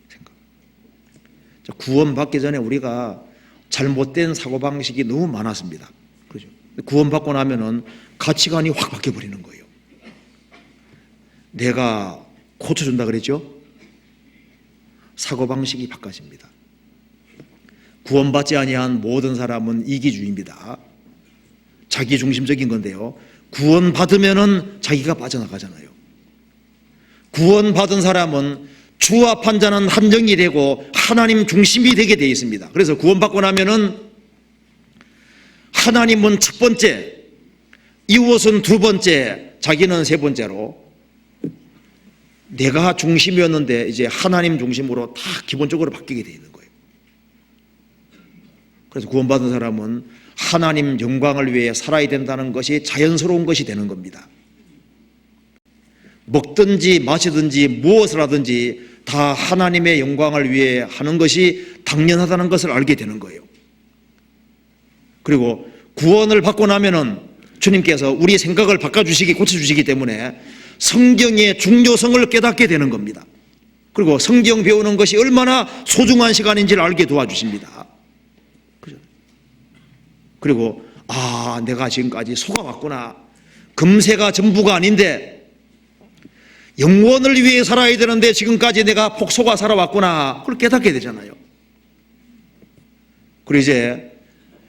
생각. 자, 구원받기 전에 우리가 잘못된 사고방식이 너무 많았습니다. 그죠? 구원받고 나면은 가치관이 확 바뀌어버리는 거예요. 내가 고쳐준다 그랬죠? 사고방식이 바꿔집니다. 구원받지 아니한 모든 사람은 이기주의입니다. 자기중심적인 건데요. 구원받으면은 자기가 빠져나가잖아요. 구원받은 사람은 주와 판자는 한정이 되고 하나님 중심이 되게 되어 있습니다. 그래서 구원받고 나면은 하나님은 첫 번째, 이웃은 두 번째, 자기는 세 번째로 내가 중심이었는데 이제 하나님 중심으로 다 기본적으로 바뀌게 되어 있는 거예요. 그래서 구원받은 사람은 하나님 영광을 위해 살아야 된다는 것이 자연스러운 것이 되는 겁니다. 먹든지 마시든지 무엇을 하든지 다 하나님의 영광을 위해 하는 것이 당연하다는 것을 알게 되는 거예요. 그리고 구원을 받고 나면은 주님께서 우리 생각을 바꿔주시기, 고쳐주시기 때문에 성경의 중요성을 깨닫게 되는 겁니다. 그리고 성경 배우는 것이 얼마나 소중한 시간인지를 알게 도와주십니다. 그죠? 그리고 내가 지금까지 속아왔구나. 금세가 전부가 아닌데 영원을 위해 살아야 되는데 지금까지 내가 폭소가 살아왔구나. 그걸 깨닫게 되잖아요. 그리고 이제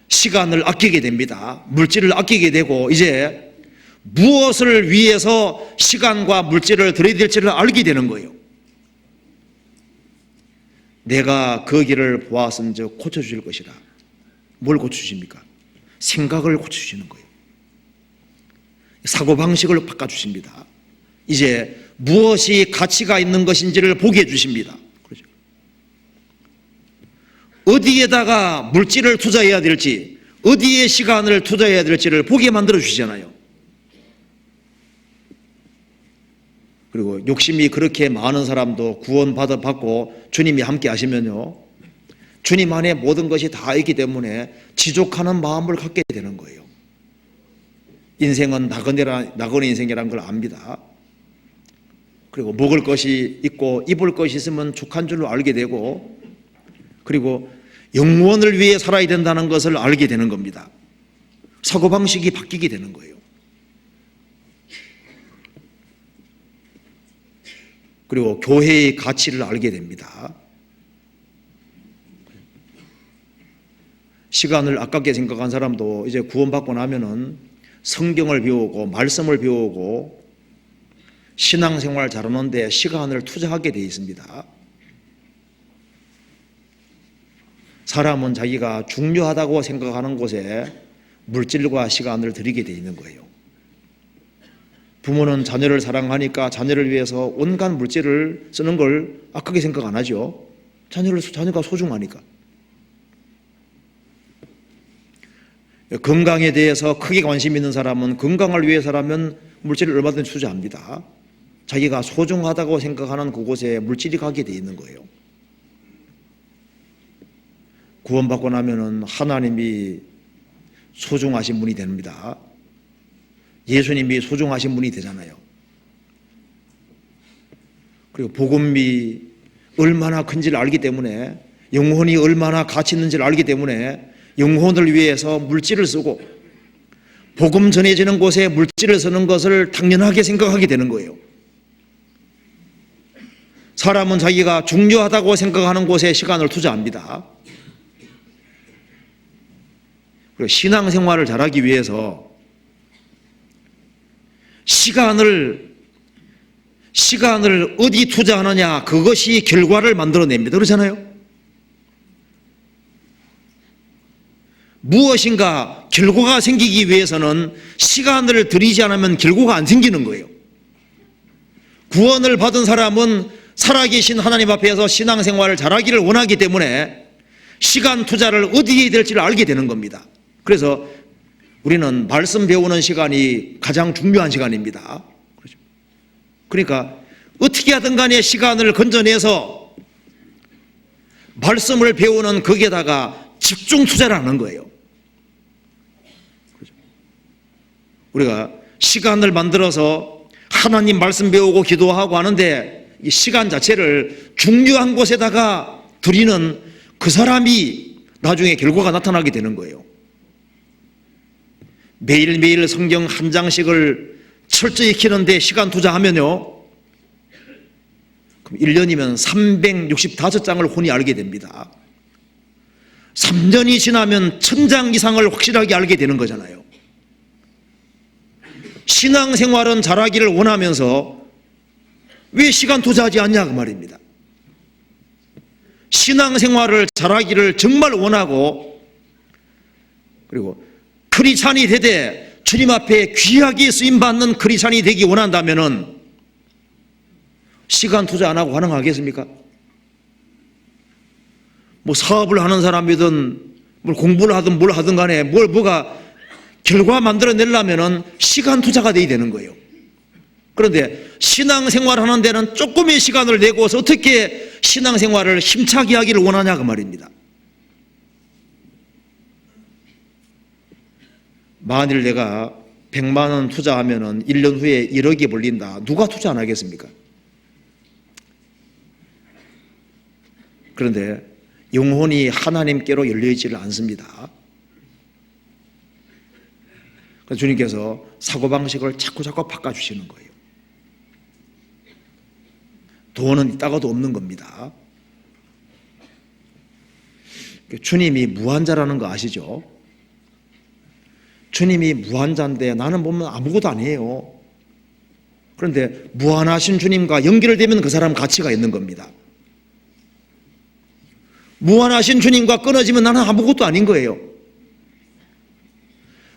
시간을 아끼게 됩니다. 물질을 아끼게 되고 이제 무엇을 위해서 시간과 물질을 들여야 될지를 알게 되는 거예요. 내가 그 길을 보았은즉 고쳐주실 것이라. 뭘 고쳐주십니까? 생각을 고쳐주시는 거예요. 사고방식을 바꿔주십니다. 이제 무엇이 가치가 있는 것인지를 보게 해주십니다. 그렇죠? 어디에다가 물질을 투자해야 될지, 어디에 시간을 투자해야 될지를 보게 만들어 주시잖아요. 그리고 욕심이 그렇게 많은 사람도 구원받고 주님이 함께 하시면요, 주님 안에 모든 것이 다 있기 때문에 지족하는 마음을 갖게 되는 거예요. 인생은 나그네 인생이라는 걸 압니다. 그리고 먹을 것이 있고 입을 것이 있으면 족한 줄로 알게 되고, 그리고 영원을 위해 살아야 된다는 것을 알게 되는 겁니다. 사고방식이 바뀌게 되는 거예요. 그리고 교회의 가치를 알게 됩니다. 시간을 아깝게 생각한 사람도 이제 구원받고 나면은 성경을 배우고 말씀을 배우고 신앙생활 잘하는데 시간을 투자하게 되어 있습니다. 사람은 자기가 중요하다고 생각하는 곳에 물질과 시간을 들이게 되어 있는 거예요. 부모는 자녀를 사랑하니까 자녀를 위해서 온갖 물질을 쓰는 걸 악하게 생각 안 하죠. 자녀가 소중하니까. 건강에 대해서 크게 관심 있는 사람은 건강을 위해서라면 물질을 얼마든지 투자합니다. 자기가 소중하다고 생각하는 그곳에 물질이 가게 돼 있는 거예요. 구원받고 나면은 하나님이 소중하신 분이 됩니다. 예수님이 소중하신 분이 되잖아요. 그리고 복음이 얼마나 큰지를 알기 때문에, 영혼이 얼마나 가치 있는지를 알기 때문에 영혼을 위해서 물질을 쓰고 복음 전해지는 곳에 물질을 쓰는 것을 당연하게 생각하게 되는 거예요. 사람은 자기가 중요하다고 생각하는 곳에 시간을 투자합니다. 그리고 신앙생활을 잘하기 위해서 시간을 어디 투자하느냐, 그것이 결과를 만들어냅니다. 그렇잖아요? 무엇인가 결과가 생기기 위해서는 시간을 들이지 않으면 결과가 안 생기는 거예요. 구원을 받은 사람은 살아계신 하나님 앞에서 신앙생활을 잘하기를 원하기 때문에 시간 투자를 어디에 해야 될지를 알게 되는 겁니다. 그래서 우리는 말씀 배우는 시간이 가장 중요한 시간입니다. 그러니까 어떻게 하든 간에 시간을 건져내서 말씀을 배우는 거기에다가 집중 투자를 하는 거예요. 우리가 시간을 만들어서 하나님 말씀 배우고 기도하고 하는데 이 시간 자체를 중요한 곳에다가 들이는 그 사람이 나중에 결과가 나타나게 되는 거예요. 매일매일 성경 한 장씩을 철저히 익히는데 시간 투자하면요, 그럼 1년이면 365장을 혼이 알게 됩니다. 3년이 지나면 1000장 이상을 확실하게 알게 되는 거잖아요. 신앙생활은 잘하기를 원하면서 왜 시간 투자하지 않냐 그 말입니다. 신앙생활을 잘하기를 정말 원하고, 그리고 크리스찬이 되되 주님 앞에 귀하게 쓰임받는 크리스찬이 되기 원한다면은 시간 투자 안 하고 가능하겠습니까? 뭐 사업을 하는 사람이든 뭘 공부를 하든 뭘 하든 간에 뭐가 결과 만들어내려면은 시간 투자가 돼야 되는 거예요. 그런데 신앙생활 하는 데는 조금의 시간을 내고서 어떻게 신앙생활을 힘차게 하기를 원하냐 그 말입니다. 만일 내가 100만 원 투자하면은 1년 후에 1억이 벌린다. 누가 투자 안 하겠습니까? 그런데 영혼이 하나님께로 열려있지를 않습니다. 그래서 주님께서 사고방식을 자꾸 바꿔주시는 거예요. 돈은 있다가도 없는 겁니다. 주님이 무한자라는 거 아시죠? 주님이 무한자인데 나는 보면 아무것도 아니에요. 그런데 무한하신 주님과 연결되면 그 사람 가치가 있는 겁니다. 무한하신 주님과 끊어지면 나는 아무것도 아닌 거예요.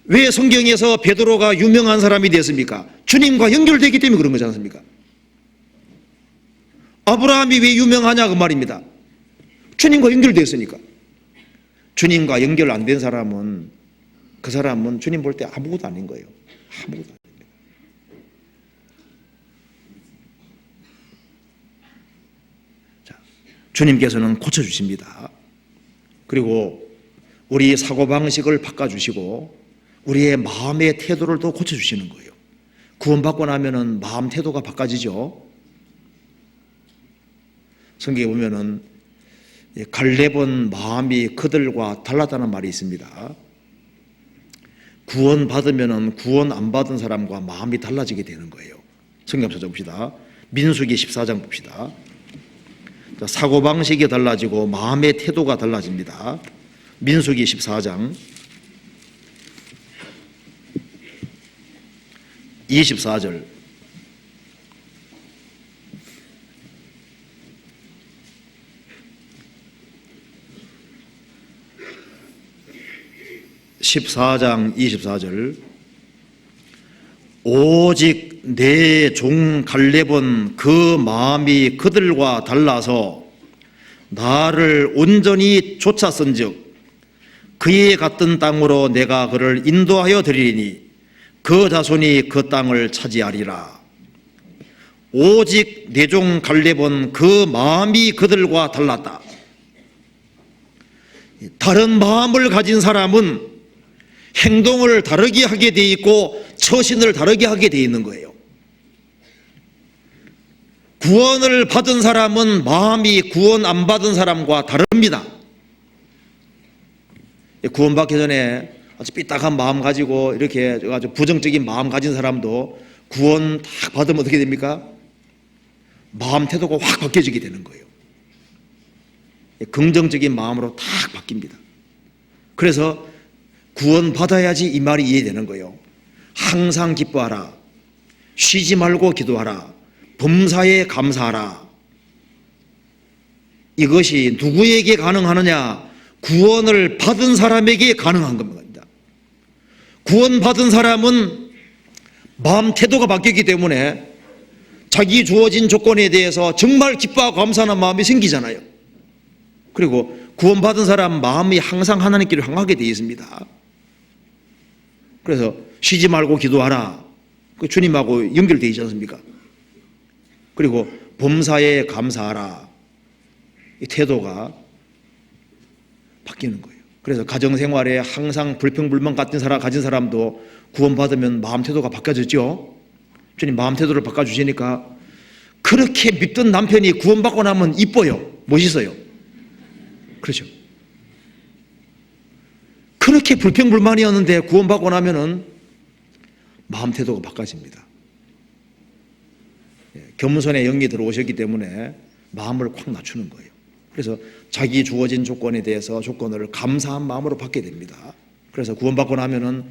왜 성경에서 베드로가 유명한 사람이 됐습니까? 주님과 연결되기 때문에 그런 거지 않습니까? 아브라함이 왜 유명하냐 그 말입니다. 주님과 연결됐으니까. 주님과 연결 안 된 사람은, 그 사람은 주님 볼 때 아무것도 아닌 거예요. 아무것도 아닙니다. 자, 주님께서는 고쳐주십니다. 그리고 우리 사고방식을 바꿔주시고 우리의 마음의 태도를 또 고쳐주시는 거예요. 구원받고 나면은 마음 태도가 바꿔지죠. 성경에 보면은 갈렙은 마음이 그들과 달랐다는 말이 있습니다. 구원 받으면은 구원 안 받은 사람과 마음이 달라지게 되는 거예요. 성경 찾아봅시다. 민수기 14장 봅시다. 사고방식이 달라지고 마음의 태도가 달라집니다. 민수기 14장 24절 14장 24절 오직 내 종 갈렙은 그 마음이 그들과 달라서 나를 온전히 쫓았은즉 그에 같은 땅으로 내가 그를 인도하여 드리리니 그 자손이 그 땅을 차지하리라. 오직 내 종 갈렙은 그 마음이 그들과 달랐다. 다른 마음을 가진 사람은 행동을 다르게 하게 돼 있고 처신을 다르게 하게 돼 있는 거예요. 구원을 받은 사람은 마음이 구원 안 받은 사람과 다릅니다. 구원받기 전에 아주 삐딱한 마음 가지고 이렇게 아주 부정적인 마음 가진 사람도 구원 딱 받으면 어떻게 됩니까? 마음 태도가 확 바뀌어지게 되는 거예요. 긍정적인 마음으로 딱 바뀝니다. 그래서 구원 받아야지 이 말이 이해되는 거예요. 항상 기뻐하라. 쉬지 말고 기도하라. 범사에 감사하라. 이것이 누구에게 가능하느냐? 구원을 받은 사람에게 가능한 겁니다. 구원받은 사람은 마음 태도가 바뀌기 때문에 자기 주어진 조건에 대해서 정말 기뻐하고 감사하는 마음이 생기잖아요. 그리고 구원받은 사람 마음이 항상 하나님께로 향하게 되어 있습니다. 그래서 쉬지 말고 기도하라. 그 주님하고 연결되어 있지 않습니까? 그리고 범사에 감사하라. 이 태도가 바뀌는 거예요. 그래서 가정생활에 항상 불평불만 가진 사람도 구원받으면 마음 태도가 바뀌어졌죠. 주님 마음 태도를 바꿔주시니까 그렇게 믿던 남편이 구원받고 나면 이뻐요. 멋있어요. 그렇죠. 그렇게 불평불만이었는데 구원받고 나면은 마음 태도가 바꿔집니다. 겸손의 영이 들어오셨기 때문에 마음을 확 낮추는 거예요. 그래서 자기 주어진 조건에 대해서 조건을 감사한 마음으로 받게 됩니다. 그래서 구원받고 나면은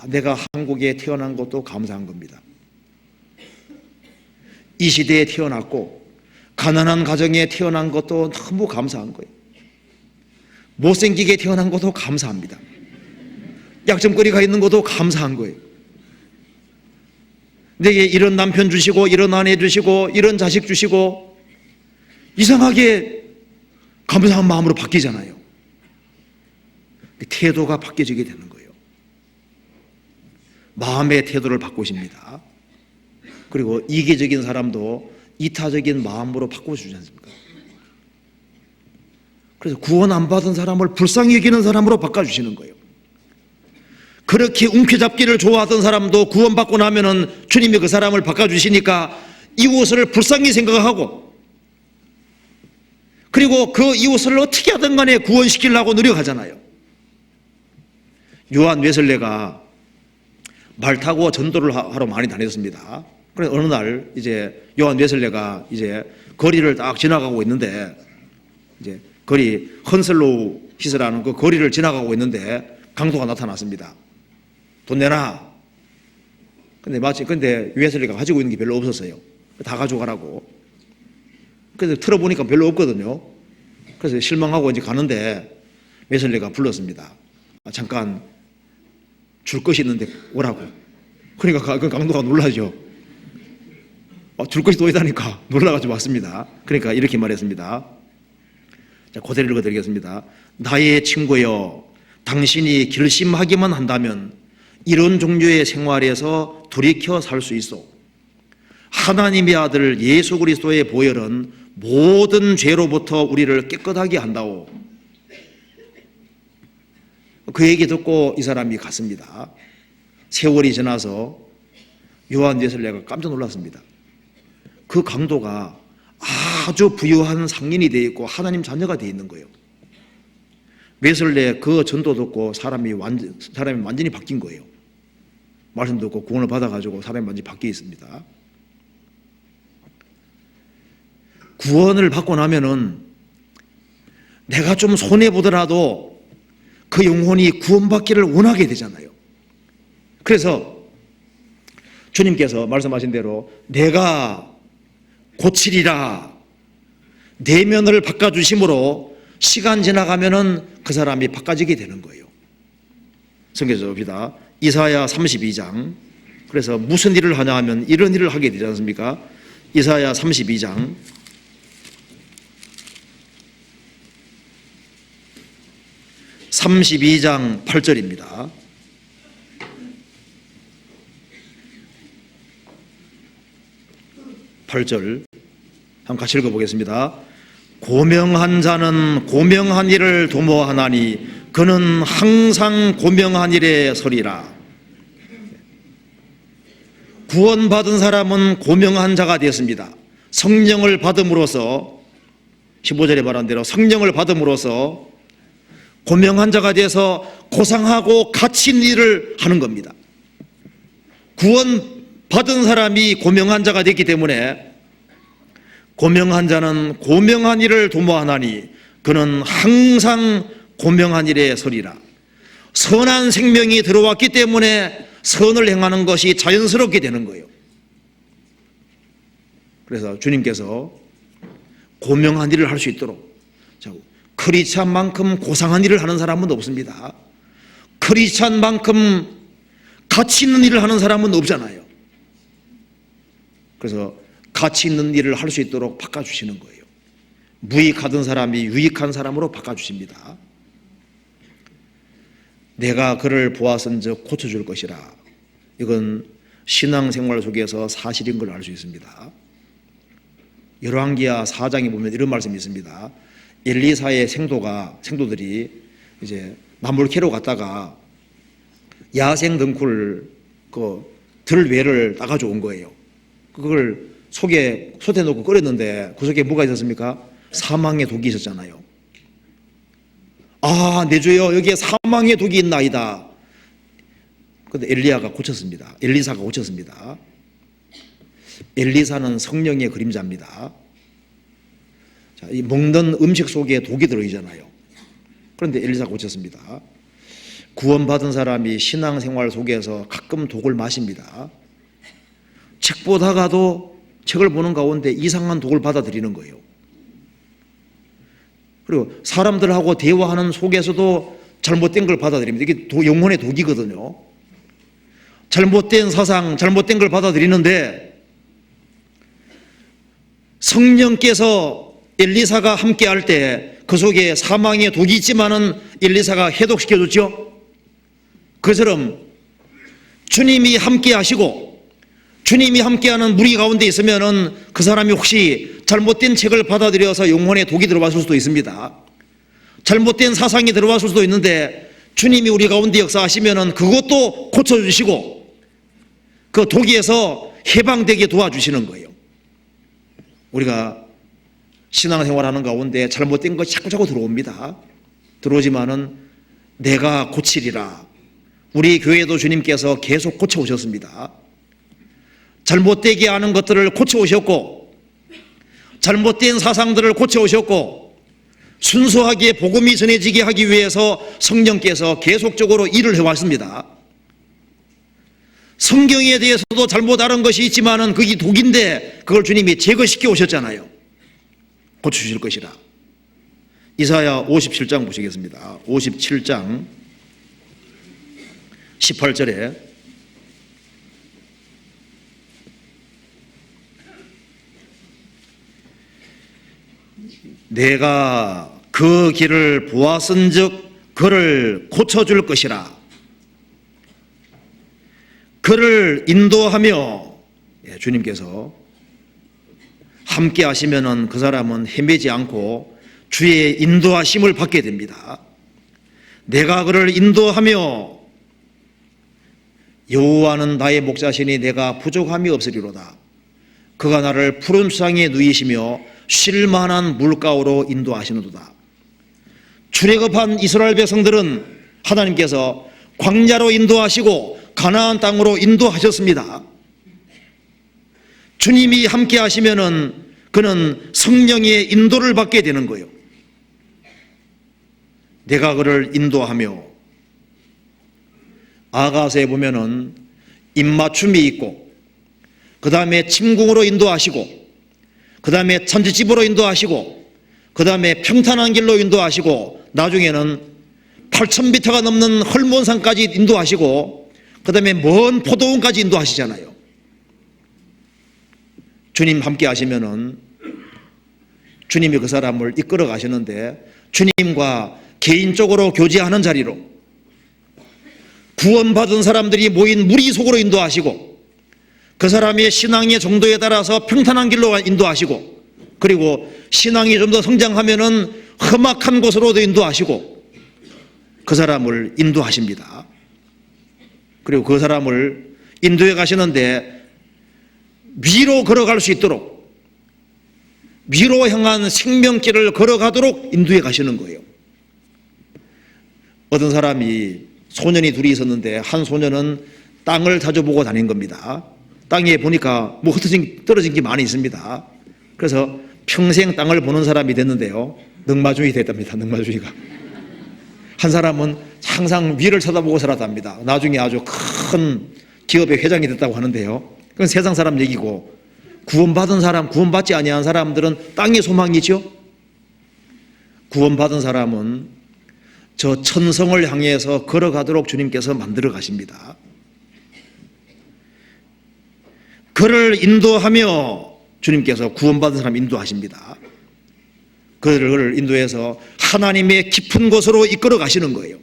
내가 한국에 태어난 것도 감사한 겁니다. 이 시대에 태어났고 가난한 가정에 태어난 것도 너무 감사한 거예요. 못생기게 태어난 것도 감사합니다. 약점거리가 있는 것도 감사한 거예요. 내게 이런 남편 주시고 이런 아내 주시고 이런 자식 주시고 이상하게 감사한 마음으로 바뀌잖아요. 태도가 바뀌어지게 되는 거예요. 마음의 태도를 바꾸십니다. 그리고 이기적인 사람도 이타적인 마음으로 바꿔주지 않습니까? 그래서 구원 안 받은 사람을 불쌍히 여기는 사람으로 바꿔주시는 거예요. 그렇게 움켜잡기를 좋아하던 사람도 구원받고 나면은 주님이 그 사람을 바꿔주시니까 이웃을 불쌍히 생각하고 그리고 그 이웃을 어떻게 하든 간에 구원시키려고 노력하잖아요. 요한 웨슬레가 말 타고 전도를 하러 많이 다녔습니다. 그래서 어느 날 이제 요한 웨슬레가 이제 거리를 딱 지나가고 있는데 이제 거리 헌슬로우 히스라는 그 거리를 지나가고 있는데 강도가 나타났습니다. 돈 내놔. 근데 웨슬레가 가지고 있는 게 별로 없었어요. 다 가져가라고. 그래서 틀어보니까 별로 없거든요. 그래서 실망하고 이제 가는데 웨슬레가 불렀습니다. 잠깐 줄 것이 있는데 오라고. 그러니까 그 강도가 놀라죠. 줄 것이 또 있다니까 놀라가지고 왔습니다. 그러니까 이렇게 말했습니다. 자, 그대로 읽어드리겠습니다. 나의 친구여, 당신이 결심하기만 한다면 이런 종류의 생활에서 돌이켜 살 수 있어. 하나님의 아들 예수 그리스도의 보혈은 모든 죄로부터 우리를 깨끗하게 한다오. 그 얘기 듣고 이 사람이 갔습니다. 세월이 지나서 요한 웨슬레가 깜짝 놀랐습니다. 그 강도가 아주 부유한 상인이 되어 있고 하나님 자녀가 되어 있는 거예요. 웨슬레 그 전도 듣고 사람이 완전히 바뀐 거예요. 말씀 듣고 구원을 받아가지고 사람이 완전히 바뀌어 있습니다. 구원을 받고 나면은 내가 좀 손해보더라도 그 영혼이 구원받기를 원하게 되잖아요. 그래서 주님께서 말씀하신 대로 내가 고치리라 내면을 바꿔주심으로 시간 지나가면은 그 사람이 바꿔지게 되는 거예요. 성경에서 봅시다. 이사야 32장. 그래서 무슨 일을 하냐 하면 이런 일을 하게 되지 않습니까? 이사야 32장 32장 8절입니다. 8절 한번 같이 읽어보겠습니다. 고명한 자는 고명한 일을 도모하나니 그는 항상 고명한 일에 서리라. 구원받은 사람은 고명한 자가 되었습니다. 성령을 받음으로써 15절에 말한 대로 성령을 받음으로써 고명한 자가 돼서 고상하고 가치 있는 일을 하는 겁니다. 구원받은 사람이 고명한 자가 됐기 때문에 고명한 자는 고명한 일을 도모하나니 그는 항상 고명한 일에 서리라. 선한 생명이 들어왔기 때문에 선을 행하는 것이 자연스럽게 되는 거예요. 그래서 주님께서 고명한 일을 할 수 있도록, 크리스찬만큼 고상한 일을 하는 사람은 없습니다. 크리스찬만큼 가치 있는 일을 하는 사람은 없잖아요. 그래서 가치 있는 일을 할 수 있도록 바꿔주시는 거예요. 무익하던 사람이 유익한 사람으로 바꿔주십니다. 내가 그를 보았은즉 고쳐줄 것이라. 이건 신앙생활 속에서 사실인 걸 알 수 있습니다. 열왕기하 4장에 보면 이런 말씀이 있습니다. 엘리사의 생도들이 이제 나무를 캐러 갔다가 야생 덩굴 들 외를 따가지고 온 거예요. 그걸 솥에 놓고 끓였는데 그 속에 뭐가 있었습니까? 사망의 독이 있었잖아요. 아, 내 주여, 여기에 사망의 독이 있나이다. 그런데 엘리사가 고쳤습니다. 엘리사는 성령의 그림자입니다. 자, 이 먹는 음식 속에 독이 들어있잖아요. 그런데 엘리사가 고쳤습니다. 구원받은 사람이 신앙생활 속에서 가끔 독을 마십니다. 책 보다가도 책을 보는 가운데 이상한 독을 받아들이는 거예요. 그리고 사람들하고 대화하는 속에서도 잘못된 걸 받아들입니다. 이게 영혼의 독이거든요. 잘못된 사상, 잘못된 걸 받아들이는데 성령께서 엘리사가 함께 할 때 그 속에 사망의 독이 있지만은 엘리사가 해독시켜줬죠. 그처럼 주님이 함께 하시고 주님이 함께하는 무리 가운데 있으면은 그 사람이 혹시 잘못된 책을 받아들여서 영혼에 독이 들어왔을 수도 있습니다. 잘못된 사상이 들어왔을 수도 있는데 주님이 우리 가운데 역사하시면은 그것도 고쳐주시고 그 독에서 해방되게 도와주시는 거예요. 우리가 신앙생활하는 가운데 잘못된 것이 자꾸 들어옵니다. 들어오지만은 내가 고치리라. 우리 교회도 주님께서 계속 고쳐오셨습니다. 잘못되게 하는 것들을 고쳐오셨고 잘못된 사상들을 고쳐오셨고 순수하게 복음이 전해지게 하기 위해서 성령께서 계속적으로 일을 해왔습니다. 성경에 대해서도 잘못 알은 것이 있지만은 그게 독인데 그걸 주님이 제거시켜 오셨잖아요. 고쳐주실 것이라. 이사야 57장 보시겠습니다. 57장 18절에 내가 그 길을 보았은즉 그를 고쳐줄 것이라. 그를 인도하며, 주님께서 함께 하시면은 그 사람은 헤매지 않고 주의 인도하심을 받게 됩니다. 내가 그를 인도하며 여호와는 나의 목자시니 내가 부족함이 없으리로다. 그가 나를 푸른 수상에 누이시며 쉴만한 물가로 인도하시는도다. 출애굽한 이스라엘 백성들은 하나님께서 광야로 인도하시고 가나안 땅으로 인도하셨습니다. 주님이 함께 하시면은 그는 성령의 인도를 받게 되는 거예요. 내가 그를 인도하며, 아가서에 보면은 입맞춤이 있고 그 다음에 침궁으로 인도하시고 그 다음에 천지집으로 인도하시고 그 다음에 평탄한 길로 인도하시고 나중에는 8,000m가 넘는 헐몬산까지 인도하시고 그 다음에 먼 포도원까지 인도하시잖아요. 주님 함께 하시면은 주님이 그 사람을 이끌어 가시는데, 주님과 개인적으로 교제하는 자리로, 구원받은 사람들이 모인 무리 속으로 인도하시고, 그 사람의 신앙의 정도에 따라서 평탄한 길로 인도하시고, 그리고 신앙이 좀 더 성장하면은 험악한 곳으로도 인도하시고, 그 사람을 인도하십니다. 그리고 그 사람을 인도해 가시는데 위로 걸어갈 수 있도록, 위로 향한 생명길을 걸어가도록 인도해 가시는 거예요. 어떤 사람이 소년이 둘이 있었는데, 한 소년은 땅을 자주 보고 다닌 겁니다. 땅에 보니까 뭐 떨어진 게 많이 있습니다. 그래서 평생 땅을 보는 사람이 됐는데요, 능마주의 됐답니다. 능마주의가. 한 사람은 항상 위를 쳐다보고 살았답니다. 나중에 아주 큰 기업의 회장이 됐다고 하는데요, 그건 세상 사람 얘기고, 구원받은 사람, 구원받지 아니한 사람들은 땅의 소망이죠. 구원받은 사람은 저 천성을 향해서 걸어가도록 주님께서 만들어 가십니다. 그를 인도하며 주님께서 구원받은 사람 인도하십니다. 그를 인도해서 하나님의 깊은 곳으로 이끌어 가시는 거예요.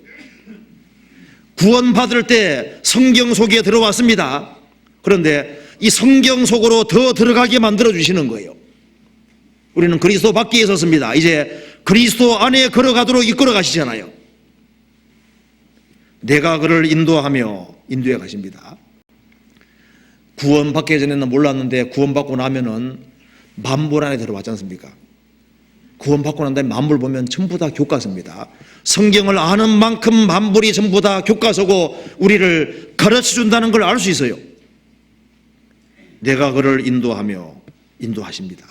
구원받을 때 성경 속에 들어왔습니다. 그런데 이 성경 속으로 더 들어가게 만들어 주시는 거예요. 우리는 그리스도 밖에 있었습니다. 이제 그리스도 안에 걸어가도록 이끌어 가시잖아요. 내가 그를 인도하며 인도해 가십니다. 구원받기 전에는 몰랐는데 구원받고 나면은 만물 안에 들어왔지 않습니까? 구원받고 난 다음에 만물 보면 전부 다 교과서입니다. 성경을 아는 만큼 만물이 전부 다 교과서고 우리를 가르쳐 준다는 걸 알 수 있어요. 내가 그를 인도하며 인도하십니다.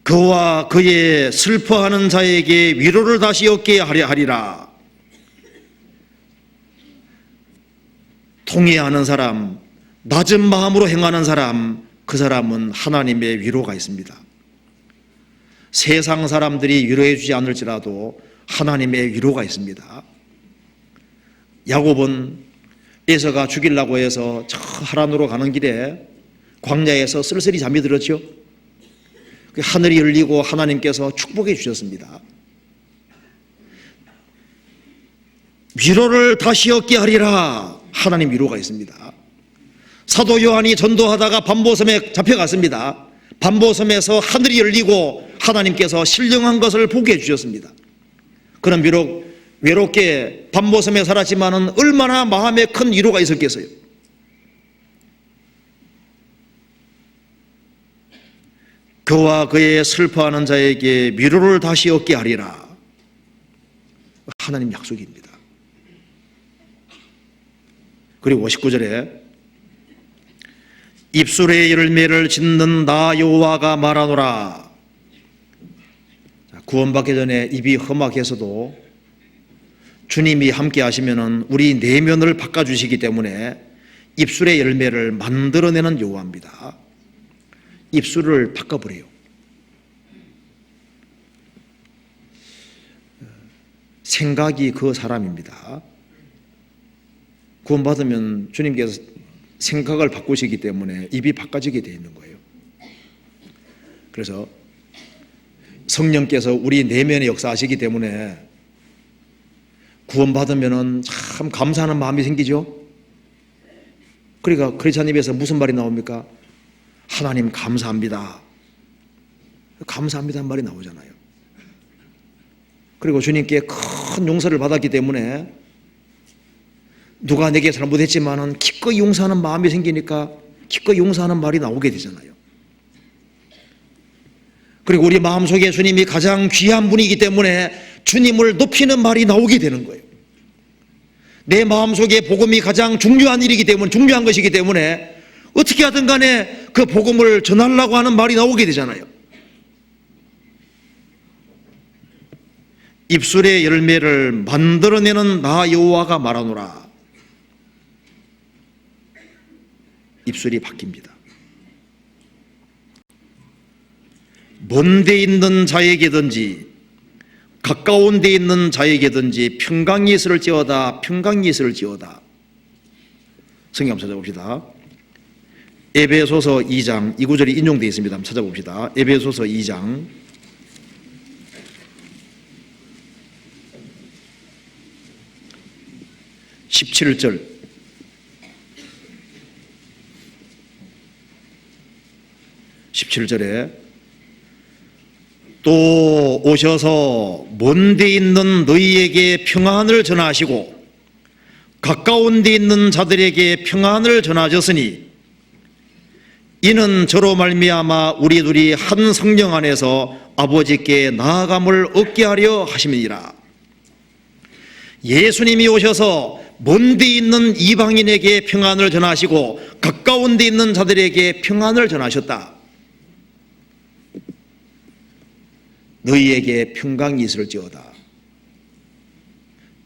그와 그의 슬퍼하는 자에게 위로를 다시 얻게 하려 하리라. 통회하는 사람, 낮은 마음으로 행하는 사람, 그 사람은 하나님의 위로가 있습니다. 세상 사람들이 위로해 주지 않을지라도 하나님의 위로가 있습니다. 야곱은 에서가 죽이려고 해서 저 하란으로 가는 길에 광야에서 쓸쓸히 잠이 들었죠. 하늘이 열리고 하나님께서 축복해 주셨습니다. 위로를 다시 얻게 하리라. 하나님 위로가 있습니다. 사도 요한이 전도하다가 반보섬에 잡혀갔습니다. 반보섬에서 하늘이 열리고 하나님께서 신령한 것을 보게 해주셨습니다. 그는 비록 외롭게 반보섬에 살았지만은 얼마나 마음에 큰 위로가 있었겠어요. 그와 그의 슬퍼하는 자에게 위로를 다시 얻게 하리라. 하나님 약속입니다. 그리고 19절에 입술의 열매를 짓는 나 여호와가 말하노라. 구원받기 전에 입이 험악해서도 주님이 함께 하시면은 우리 내면을 바꿔주시기 때문에 입술의 열매를 만들어내는 여호와입니다. 입술을 바꿔버려요. 생각이 그 사람입니다. 구원받으면 주님께서 생각을 바꾸시기 때문에 입이 바꿔지게 되어 있는 거예요. 그래서 성령께서 우리 내면에 역사하시기 때문에 구원받으면 참 감사하는 마음이 생기죠. 그러니까 크리스찬 입에서 무슨 말이 나옵니까? 하나님 감사합니다. 감사합니다는 말이 나오잖아요. 그리고 주님께 큰 용서를 받았기 때문에 누가 내게 잘못했지만은 기꺼이 용서하는 마음이 생기니까 기꺼이 용서하는 말이 나오게 되잖아요. 그리고 우리 마음속에 주님이 가장 귀한 분이기 때문에 주님을 높이는 말이 나오게 되는 거예요. 내 마음속에 복음이 가장 중요한 일이기 때문에, 중요한 것이기 때문에 어떻게 하든 간에 그 복음을 전하려고 하는 말이 나오게 되잖아요. 입술의 열매를 만들어내는 나 여호와가 말하노라. 입술이 바뀝니다. 먼 데 있는 자에게든지 가까운 데 있는 자에게든지 평강이 있을지어다. 평강이 있을지어다. 성경 한번 찾아봅시다. 에베소서 2장 이 구절이 인용되어 있습니다. 한번 찾아봅시다. 에베소서 2장 17절 17절에 또 오셔서 먼 데 있는 너희에게 평안을 전하시고 가까운 데 있는 자들에게 평안을 전하셨으니 이는 저로 말미암아 우리 둘이 한 성령 안에서 아버지께 나아감을 얻게 하려 하심이니라. 예수님이 오셔서 먼 데 있는 이방인에게 평안을 전하시고 가까운 데 있는 자들에게 평안을 전하셨다. 너희에게 평강이 있을지어다.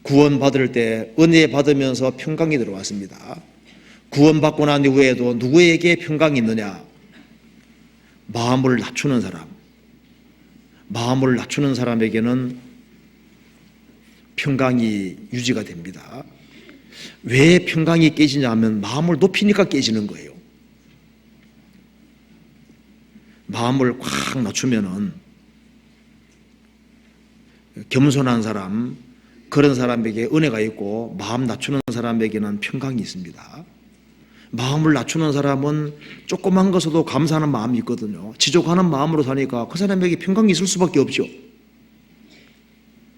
구원받을 때 은혜 받으면서 평강이 들어왔습니다. 구원받고 난 이후에도 누구에게 평강이 있느냐? 마음을 낮추는 사람. 마음을 낮추는 사람에게는 평강이 유지가 됩니다. 왜 평강이 깨지냐 하면 마음을 높이니까 깨지는 거예요. 마음을 확 낮추면은 겸손한 사람, 그런 사람에게 은혜가 있고 마음 낮추는 사람에게는 평강이 있습니다. 마음을 낮추는 사람은 조그만 것에도 감사하는 마음이 있거든요. 지족하는 마음으로 사니까 그 사람에게 평강이 있을 수밖에 없죠.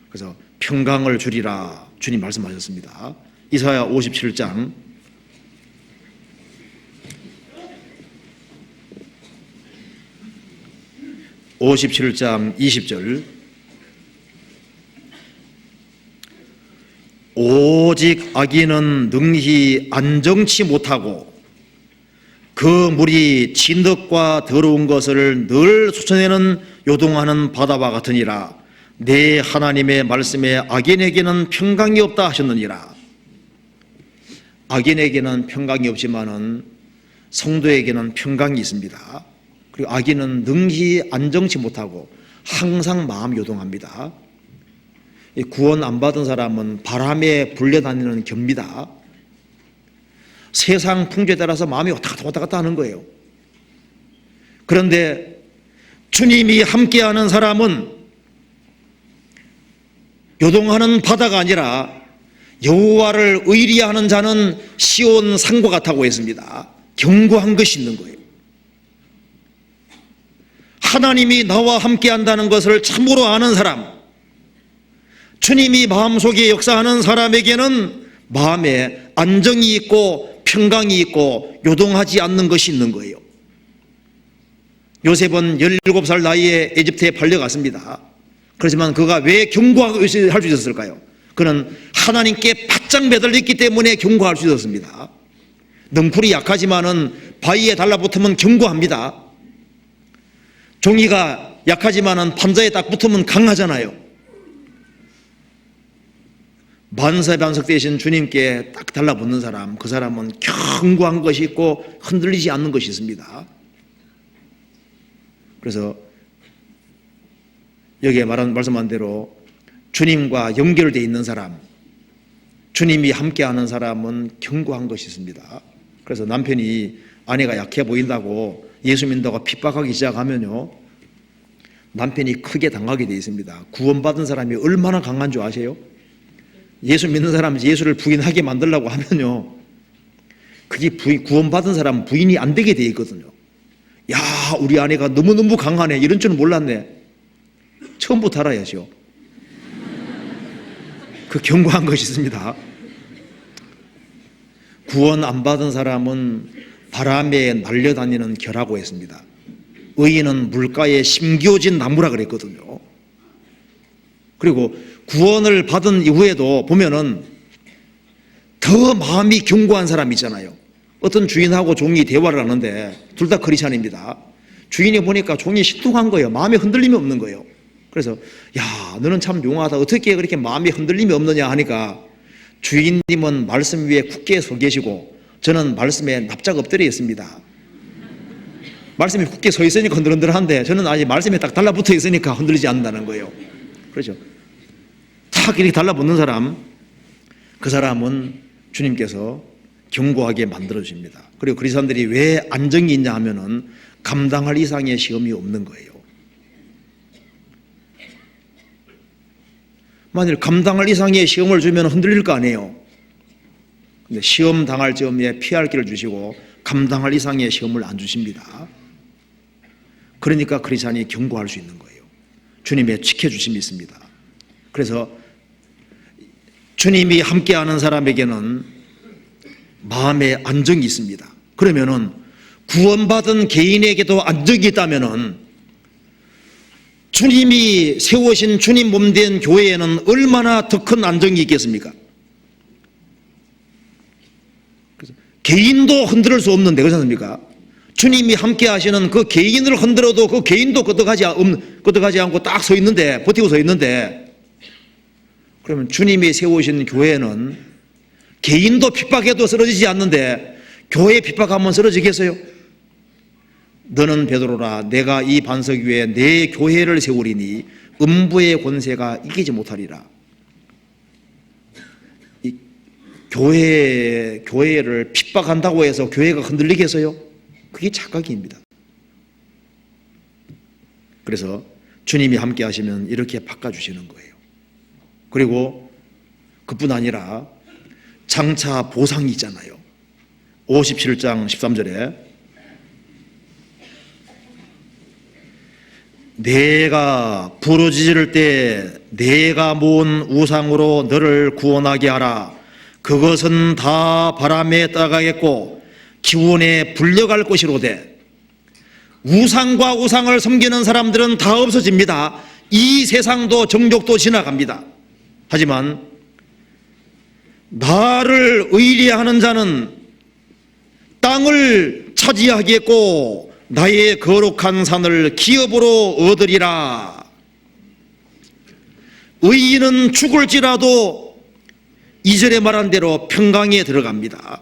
그래서 평강을 주리라 주님 말씀하셨습니다. 이사야 57장 20절 오직 악인은 능히 안정치 못하고 그 물이 진흙과 더러운 것을 늘 쏟아내는 요동하는 바다와 같으니라. 내 하나님의 말씀에 악인에게는 평강이 없다 하셨느니라. 악인에게는 평강이 없지만은 성도에게는 평강이 있습니다. 그리고 악인은 능히 안정치 못하고 항상 마음 요동합니다. 구원 안 받은 사람은 바람에 불려다니는 겁니다. 세상 풍조에 따라서 마음이 왔다 갔다 하는 거예요. 그런데 주님이 함께하는 사람은 요동하는 바다가 아니라 여호와를 의리하는 자는 시온 산과 같다고 했습니다. 견고한 것이 있는 거예요. 하나님이 나와 함께한다는 것을 참으로 아는 사람, 주님이 마음속에 역사하는 사람에게는 마음에 안정이 있고 평강이 있고 요동하지 않는 것이 있는 거예요. 요셉은 17살 나이에 에집트에 팔려갔습니다. 그렇지만 그가 왜 견고할 수 있었을까요? 그는 하나님께 바짝 매달렸기 때문에 견고할 수 있었습니다. 넝쿨이 약하지만은 바위에 달라붙으면 견고합니다. 종이가 약하지만은 판자에 딱 붙으면 강하잖아요. 만세반석 되신 주님께 딱 달라붙는 사람, 그 사람은 견고한 것이 있고 흔들리지 않는 것이 있습니다. 그래서 여기에 말씀한 대로 주님과 연결되어 있는 사람, 주님이 함께하는 사람은 견고한 것이 있습니다. 그래서 남편이 아내가 약해 보인다고 예수 믿는다고 핍박하기 시작하면요, 남편이 크게 당하게 되어 있습니다. 구원받은 사람이 얼마나 강한 줄 아세요? 예수 믿는 사람이 예수를 부인하게 만들려고 하면요, 그게 구원받은 사람은 부인이 안 되게 되어 있거든요. 야, 우리 아내가 너무너무 강하네, 이런 줄은 몰랐네. 처음부터 알아야죠. 그 견고한 것이 있습니다. 구원 안 받은 사람은 바람에 날려다니는 겨라고 했습니다. 의인은 물가에 심겨진 나무라 그랬거든요. 그리고 구원을 받은 이후에도 보면은 더 마음이 견고한 사람이 있잖아요. 어떤 주인하고 종이 대화를 하는데 둘 다 크리스찬입니다. 주인이 보니까 종이 신통한 거예요. 마음에 흔들림이 없는 거예요. 그래서 야, 너는 참 용하다. 어떻게 그렇게 마음에 흔들림이 없느냐 하니까 주인님은 말씀 위에 굳게 서 계시고 저는 말씀에 납작 엎드려 있습니다. 말씀이 굳게 서 있으니까 흔들흔들한데 저는 아직 말씀에 딱 달라붙어 있으니까 흔들리지 않는다는 거예요. 그렇죠. 막 이렇게 달라붙는 사람, 그 사람은 주님께서 견고하게 만들어 주십니다. 그리고 그리스도인들이 왜 안정이 있냐 하면은 감당할 이상의 시험이 없는 거예요. 만일 감당할 이상의 시험을 주면 흔들릴 거 아니에요. 근데 시험 당할 즈음에 피할 길을 주시고 감당할 이상의 시험을 안 주십니다. 그러니까 크리스찬이 견고할 수 있는 거예요. 주님의 지켜주심이 있습니다. 그래서 주님이 함께하는 사람에게는 마음의 안정이 있습니다. 그러면은 구원받은 개인에게도 안정이 있다면은 주님이 세우신 주님 몸된 교회에는 얼마나 더 큰 안정이 있겠습니까? 그래서 개인도 흔들 수 없는데 그렇지 않습니까? 주님이 함께 하시는 그 개인을 흔들어도 그 개인도 끄떡하지 않고 딱 서 있는데, 버티고 서 있는데, 그러면 주님이 세우신 교회는 개인도 핍박해도 쓰러지지 않는데 교회 핍박하면 쓰러지겠어요? 너는 베드로라, 내가 이 반석 위에 내 교회를 세우리니 음부의 권세가 이기지 못하리라. 이 교회를 핍박한다고 해서 교회가 흔들리겠어요? 그게 착각입니다. 그래서 주님이 함께 하시면 이렇게 바꿔주시는 거예요. 그리고 그뿐 아니라 장차 보상이 있잖아요. 57장 13절에 내가 부르짖을 때 내가 모은 우상으로 너를 구원하게 하라. 그것은 다 바람에 떠가겠고 기운에 불려갈 것이로되. 우상과 우상을 섬기는 사람들은 다 없어집니다. 이 세상도 정욕도 지나갑니다. 하지만 나를 의리하는 자는 땅을 차지하겠고 나의 거룩한 산을 기업으로 얻으리라. 의인은 죽을지라도 2절에 말한 대로 평강에 들어갑니다.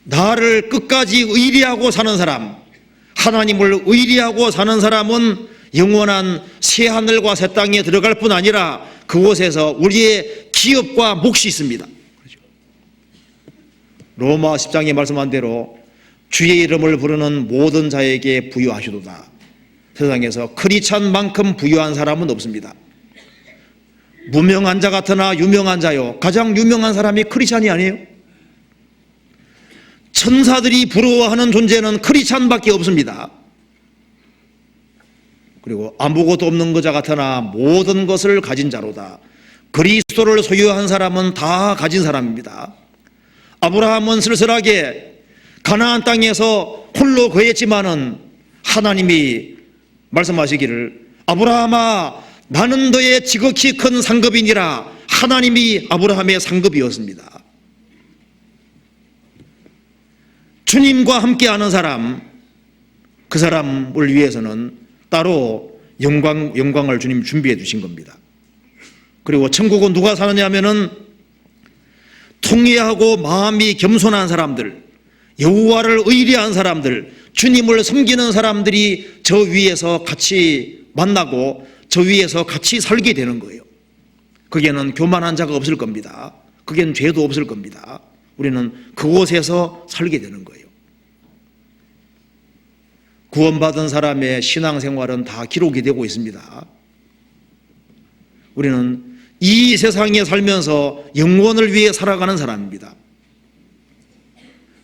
나를 끝까지 의리하고 사는 사람, 하나님을 의리하고 사는 사람은 영원한 새하늘과 새 땅에 들어갈 뿐 아니라 그곳에서 우리의 기업과 몫이 있습니다. 로마 10장에 말씀한 대로 주의 이름을 부르는 모든 자에게 부유하시도다. 세상에서 크리스찬만큼 부유한 사람은 없습니다. 무명한 자 같으나 유명한 자요. 가장 유명한 사람이 크리스찬이 아니에요? 천사들이 부러워하는 존재는 크리스찬밖에 없습니다. 그리고 아무것도 없는 것자 같으나 모든 것을 가진 자로다. 그리스도를 소유한 사람은 다 가진 사람입니다. 아브라함은 쓸쓸하게 가나안 땅에서 홀로 거했지만은 하나님이 말씀하시기를 아브라함아 나는 너의 지극히 큰 상급이니라. 하나님이 아브라함의 상급이었습니다. 주님과 함께하는 사람, 그 사람을 위해서는 따로 영광을 주님 준비해 주신 겁니다. 그리고 천국은 누가 사느냐 하면은 통회하고 마음이 겸손한 사람들, 여호와를 의리한 사람들, 주님을 섬기는 사람들이 저 위에서 같이 만나고 저 위에서 같이 살게 되는 거예요. 거기에는 교만한 자가 없을 겁니다. 거기에는 죄도 없을 겁니다. 우리는 그곳에서 살게 되는 거예요. 구원받은 사람의 신앙생활은 다 기록이 되고 있습니다. 우리는 이 세상에 살면서 영원을 위해 살아가는 사람입니다.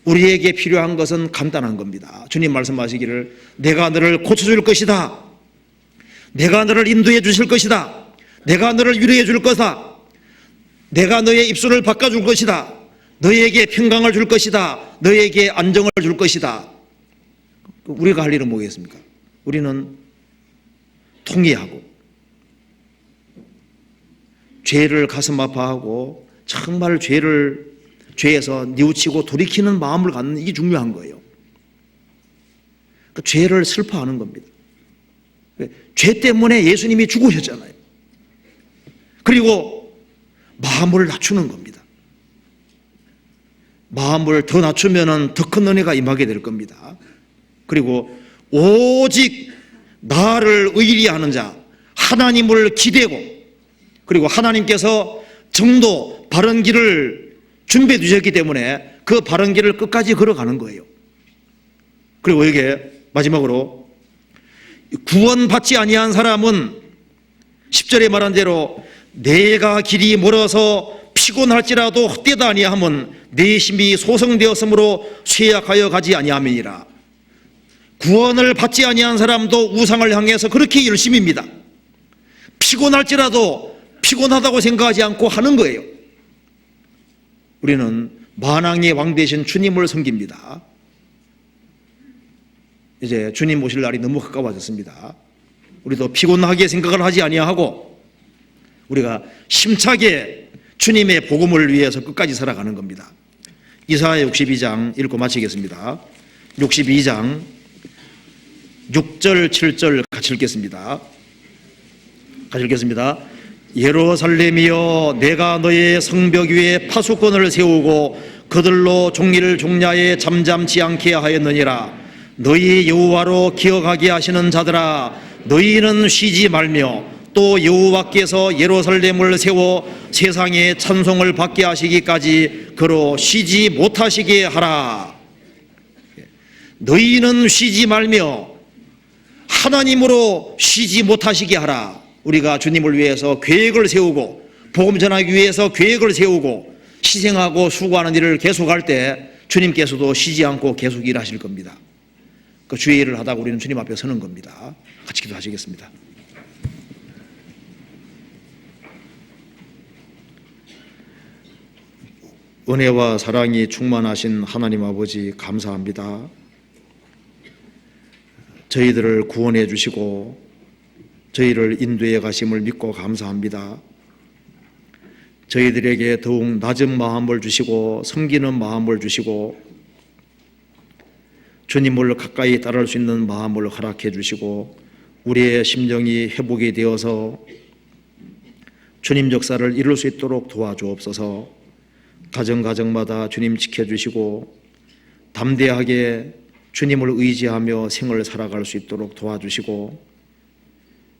우리에게 필요한 것은 간단한 겁니다. 주님 말씀하시기를 내가 너를 고쳐줄 것이다. 내가 너를 인도해 주실 것이다. 내가 너를 위로해 줄 것이다. 내가 너의 입술을 바꿔줄 것이다. 너에게 평강을 줄 것이다. 너에게 안정을 줄 것이다. 우리가 할 일은 뭐겠습니까? 우리는 통회하고 죄를 가슴 아파하고 정말 죄에서 뉘우치고 돌이키는 마음을 갖는 이게 중요한 거예요. 그 죄를 슬퍼하는 겁니다. 죄 때문에 예수님이 죽으셨잖아요. 그리고 마음을 낮추는 겁니다. 마음을 더 낮추면 더 큰 은혜가 임하게 될 겁니다. 그리고 오직 나를 의리하는 자, 하나님을 기대고 그리고 하나님께서 정도 바른 길을 준비해 두셨기 때문에 그 바른 길을 끝까지 걸어가는 거예요. 그리고 이게 마지막으로 구원받지 아니한 사람은 10절에 말한 대로 내가 길이 멀어서 피곤할지라도 헛되다 아니하면 내 심이 소성되었으므로 쇠약하여 가지 아니함이니라. 구원을 받지 아니한 사람도 우상을 향해서 그렇게 열심입니다. 피곤할지라도 피곤하다고 생각하지 않고 하는 거예요. 우리는 만왕의 왕 되신 주님을 섬깁니다. 이제 주님 오실 날이 너무 가까워졌습니다. 우리도 피곤하게 생각을 하지 아니하고 우리가 심차게 주님의 복음을 위해서 끝까지 살아가는 겁니다. 이사야 62장 읽고 마치겠습니다. 62장 6절 7절 같이 읽겠습니다. 같이 읽겠습니다. 예루살렘이여 내가 너의 성벽 위에 파수꾼을 세우고 그들로 종일 종야에 잠잠치 않게 하였느니라. 너희 여호와로 기억하게 하시는 자들아 너희는 쉬지 말며 또 여호와께서 예루살렘을 세워 세상에 찬송을 받게 하시기까지 그로 쉬지 못하시게 하라. 너희는 쉬지 말며 하나님으로 쉬지 못하시게 하라. 우리가 주님을 위해서 계획을 세우고 복음 전하기 위해서 계획을 세우고 희생하고 수고하는 일을 계속할 때 주님께서도 쉬지 않고 계속 일하실 겁니다. 그 주의 일을 하다가 우리는 주님 앞에 서는 겁니다. 같이 기도하시겠습니다. 은혜와 사랑이 충만하신 하나님 아버지 감사합니다. 저희들을 구원해 주시고 저희를 인도해 가심을 믿고 감사합니다. 저희들에게 더욱 낮은 마음을 주시고 섬기는 마음을 주시고 주님을 가까이 따를 수 있는 마음을 허락해 주시고 우리의 심정이 회복이 되어서 주님 역사를 이룰 수 있도록 도와주옵소서. 가정가정마다 주님 지켜주시고 담대하게 주님을 의지하며 생을 살아갈 수 있도록 도와주시고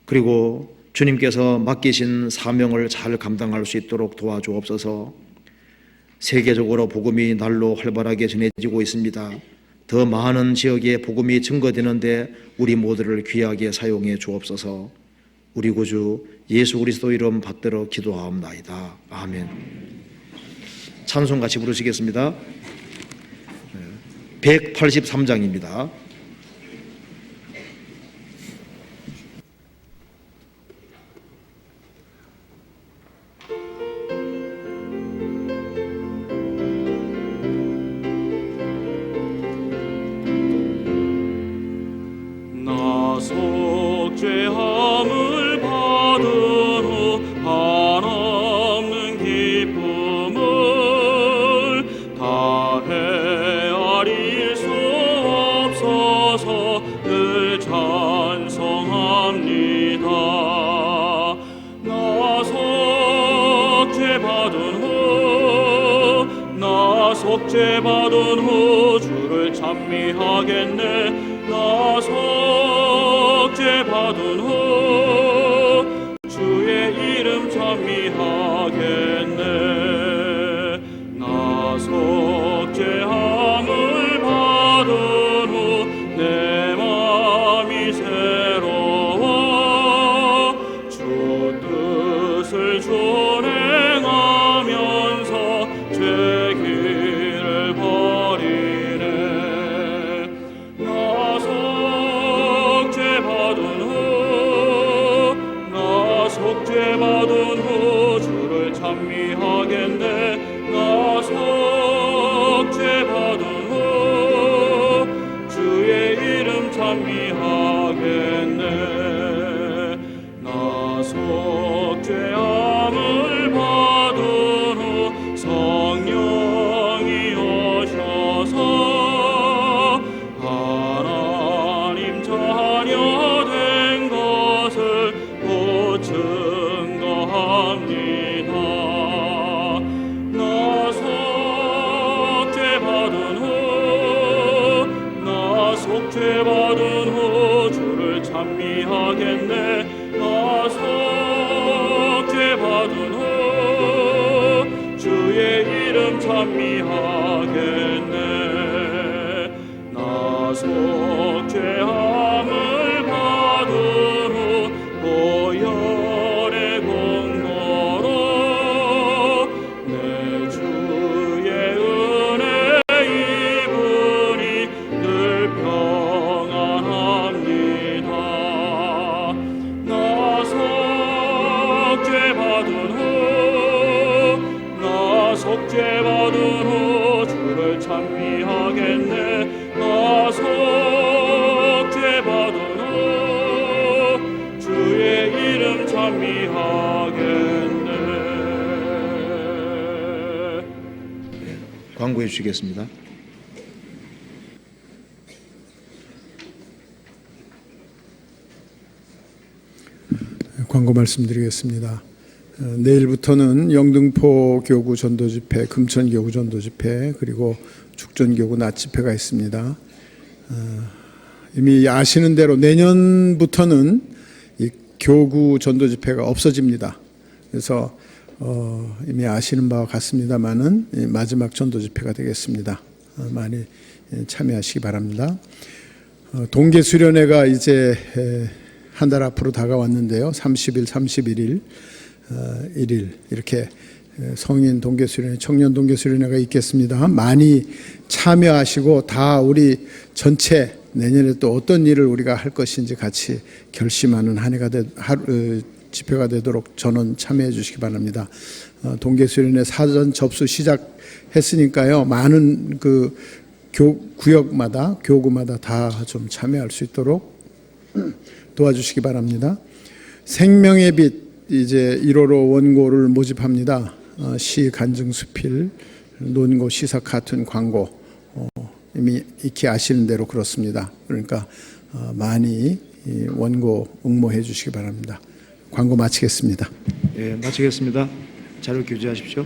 그리고 주님께서 맡기신 사명을 잘 감당할 수 있도록 도와주옵소서. 세계적으로 복음이 날로 활발하게 전해지고 있습니다. 더 많은 지역에 복음이 증거되는데 우리 모두를 귀하게 사용해 주옵소서. 우리 구주 예수 그리스도 이름 받들어 기도하옵나이다. 아멘. 찬송 같이 부르시겠습니다. 183장입니다. 나 속죄함을 받은 후 한없는 기쁨을 다 헤아릴 수 없어서 늘 찬송합니다. 나 속죄받은 후 주를 찬미하겠네. 나 속죄받은 후 주의 이름 찬미하겠네. 나 속죄함을 받은 후 내 맘이 새로워 주 뜻을 준행하면서 죄 길을 버리네. 나 속죄받은 후 주를 찬미하겠네. 나 속죄받은 후 주의 이름 찬미하겠네. 나 속죄함을 받은 후 성령이 오셔서 하나님 자녀 된 것을 증거합니다. 나 속죄받은 후 주를 찬미하겠네. 나 속죄받은 찬미하겠네. 나 속죄함을 받으러 보혈의 공로로 내 주의 은혜 입으니 늘 평안합니다. 나 속죄받은 후 주를 찬미하겠네. 나 속죄받은 후 주의 이름 찬미하겠네. 광고해 주시겠습니다. 광고 말씀드리겠습니다. 내일부터는 영등포 교구 전도집회, 금천 교구 전도집회, 그리고 죽전교구 낮집회가 있습니다. 이미 아시는 대로 내년부터는 이 교구 전도집회가 없어집니다. 그래서 이미 아시는 바와 같습니다만은 마지막 전도집회가 되겠습니다. 많이 참여하시기 바랍니다. 동계수련회가 이제 한 달 앞으로 다가왔는데요. 30일, 31일, 1일 이렇게 성인 동계수련회, 청년 동계수련회가 있겠습니다. 많이 참여하시고 다 우리 전체 내년에 또 어떤 일을 우리가 할 것인지 같이 결심하는 한 해가 집회가 되도록 전원 참여해 주시기 바랍니다. 동계수련회 사전 접수 시작했으니까요. 많은 그 구역마다 교구마다 다 좀 참여할 수 있도록 도와주시기 바랍니다. 생명의 빛 이제 1호로 원고를 모집합니다. 시 간증 수필, 논고, 시사 카툰, 광고 이미 익히 아시는 대로 그렇습니다. 그러니까 많이 원고 응모해 주시기 바랍니다. 광고 마치겠습니다. 예, 마치겠습니다. 자료 교체하십시오.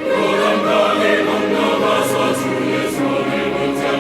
요단강을 건너가서 주의 손을 붙잡고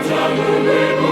자국을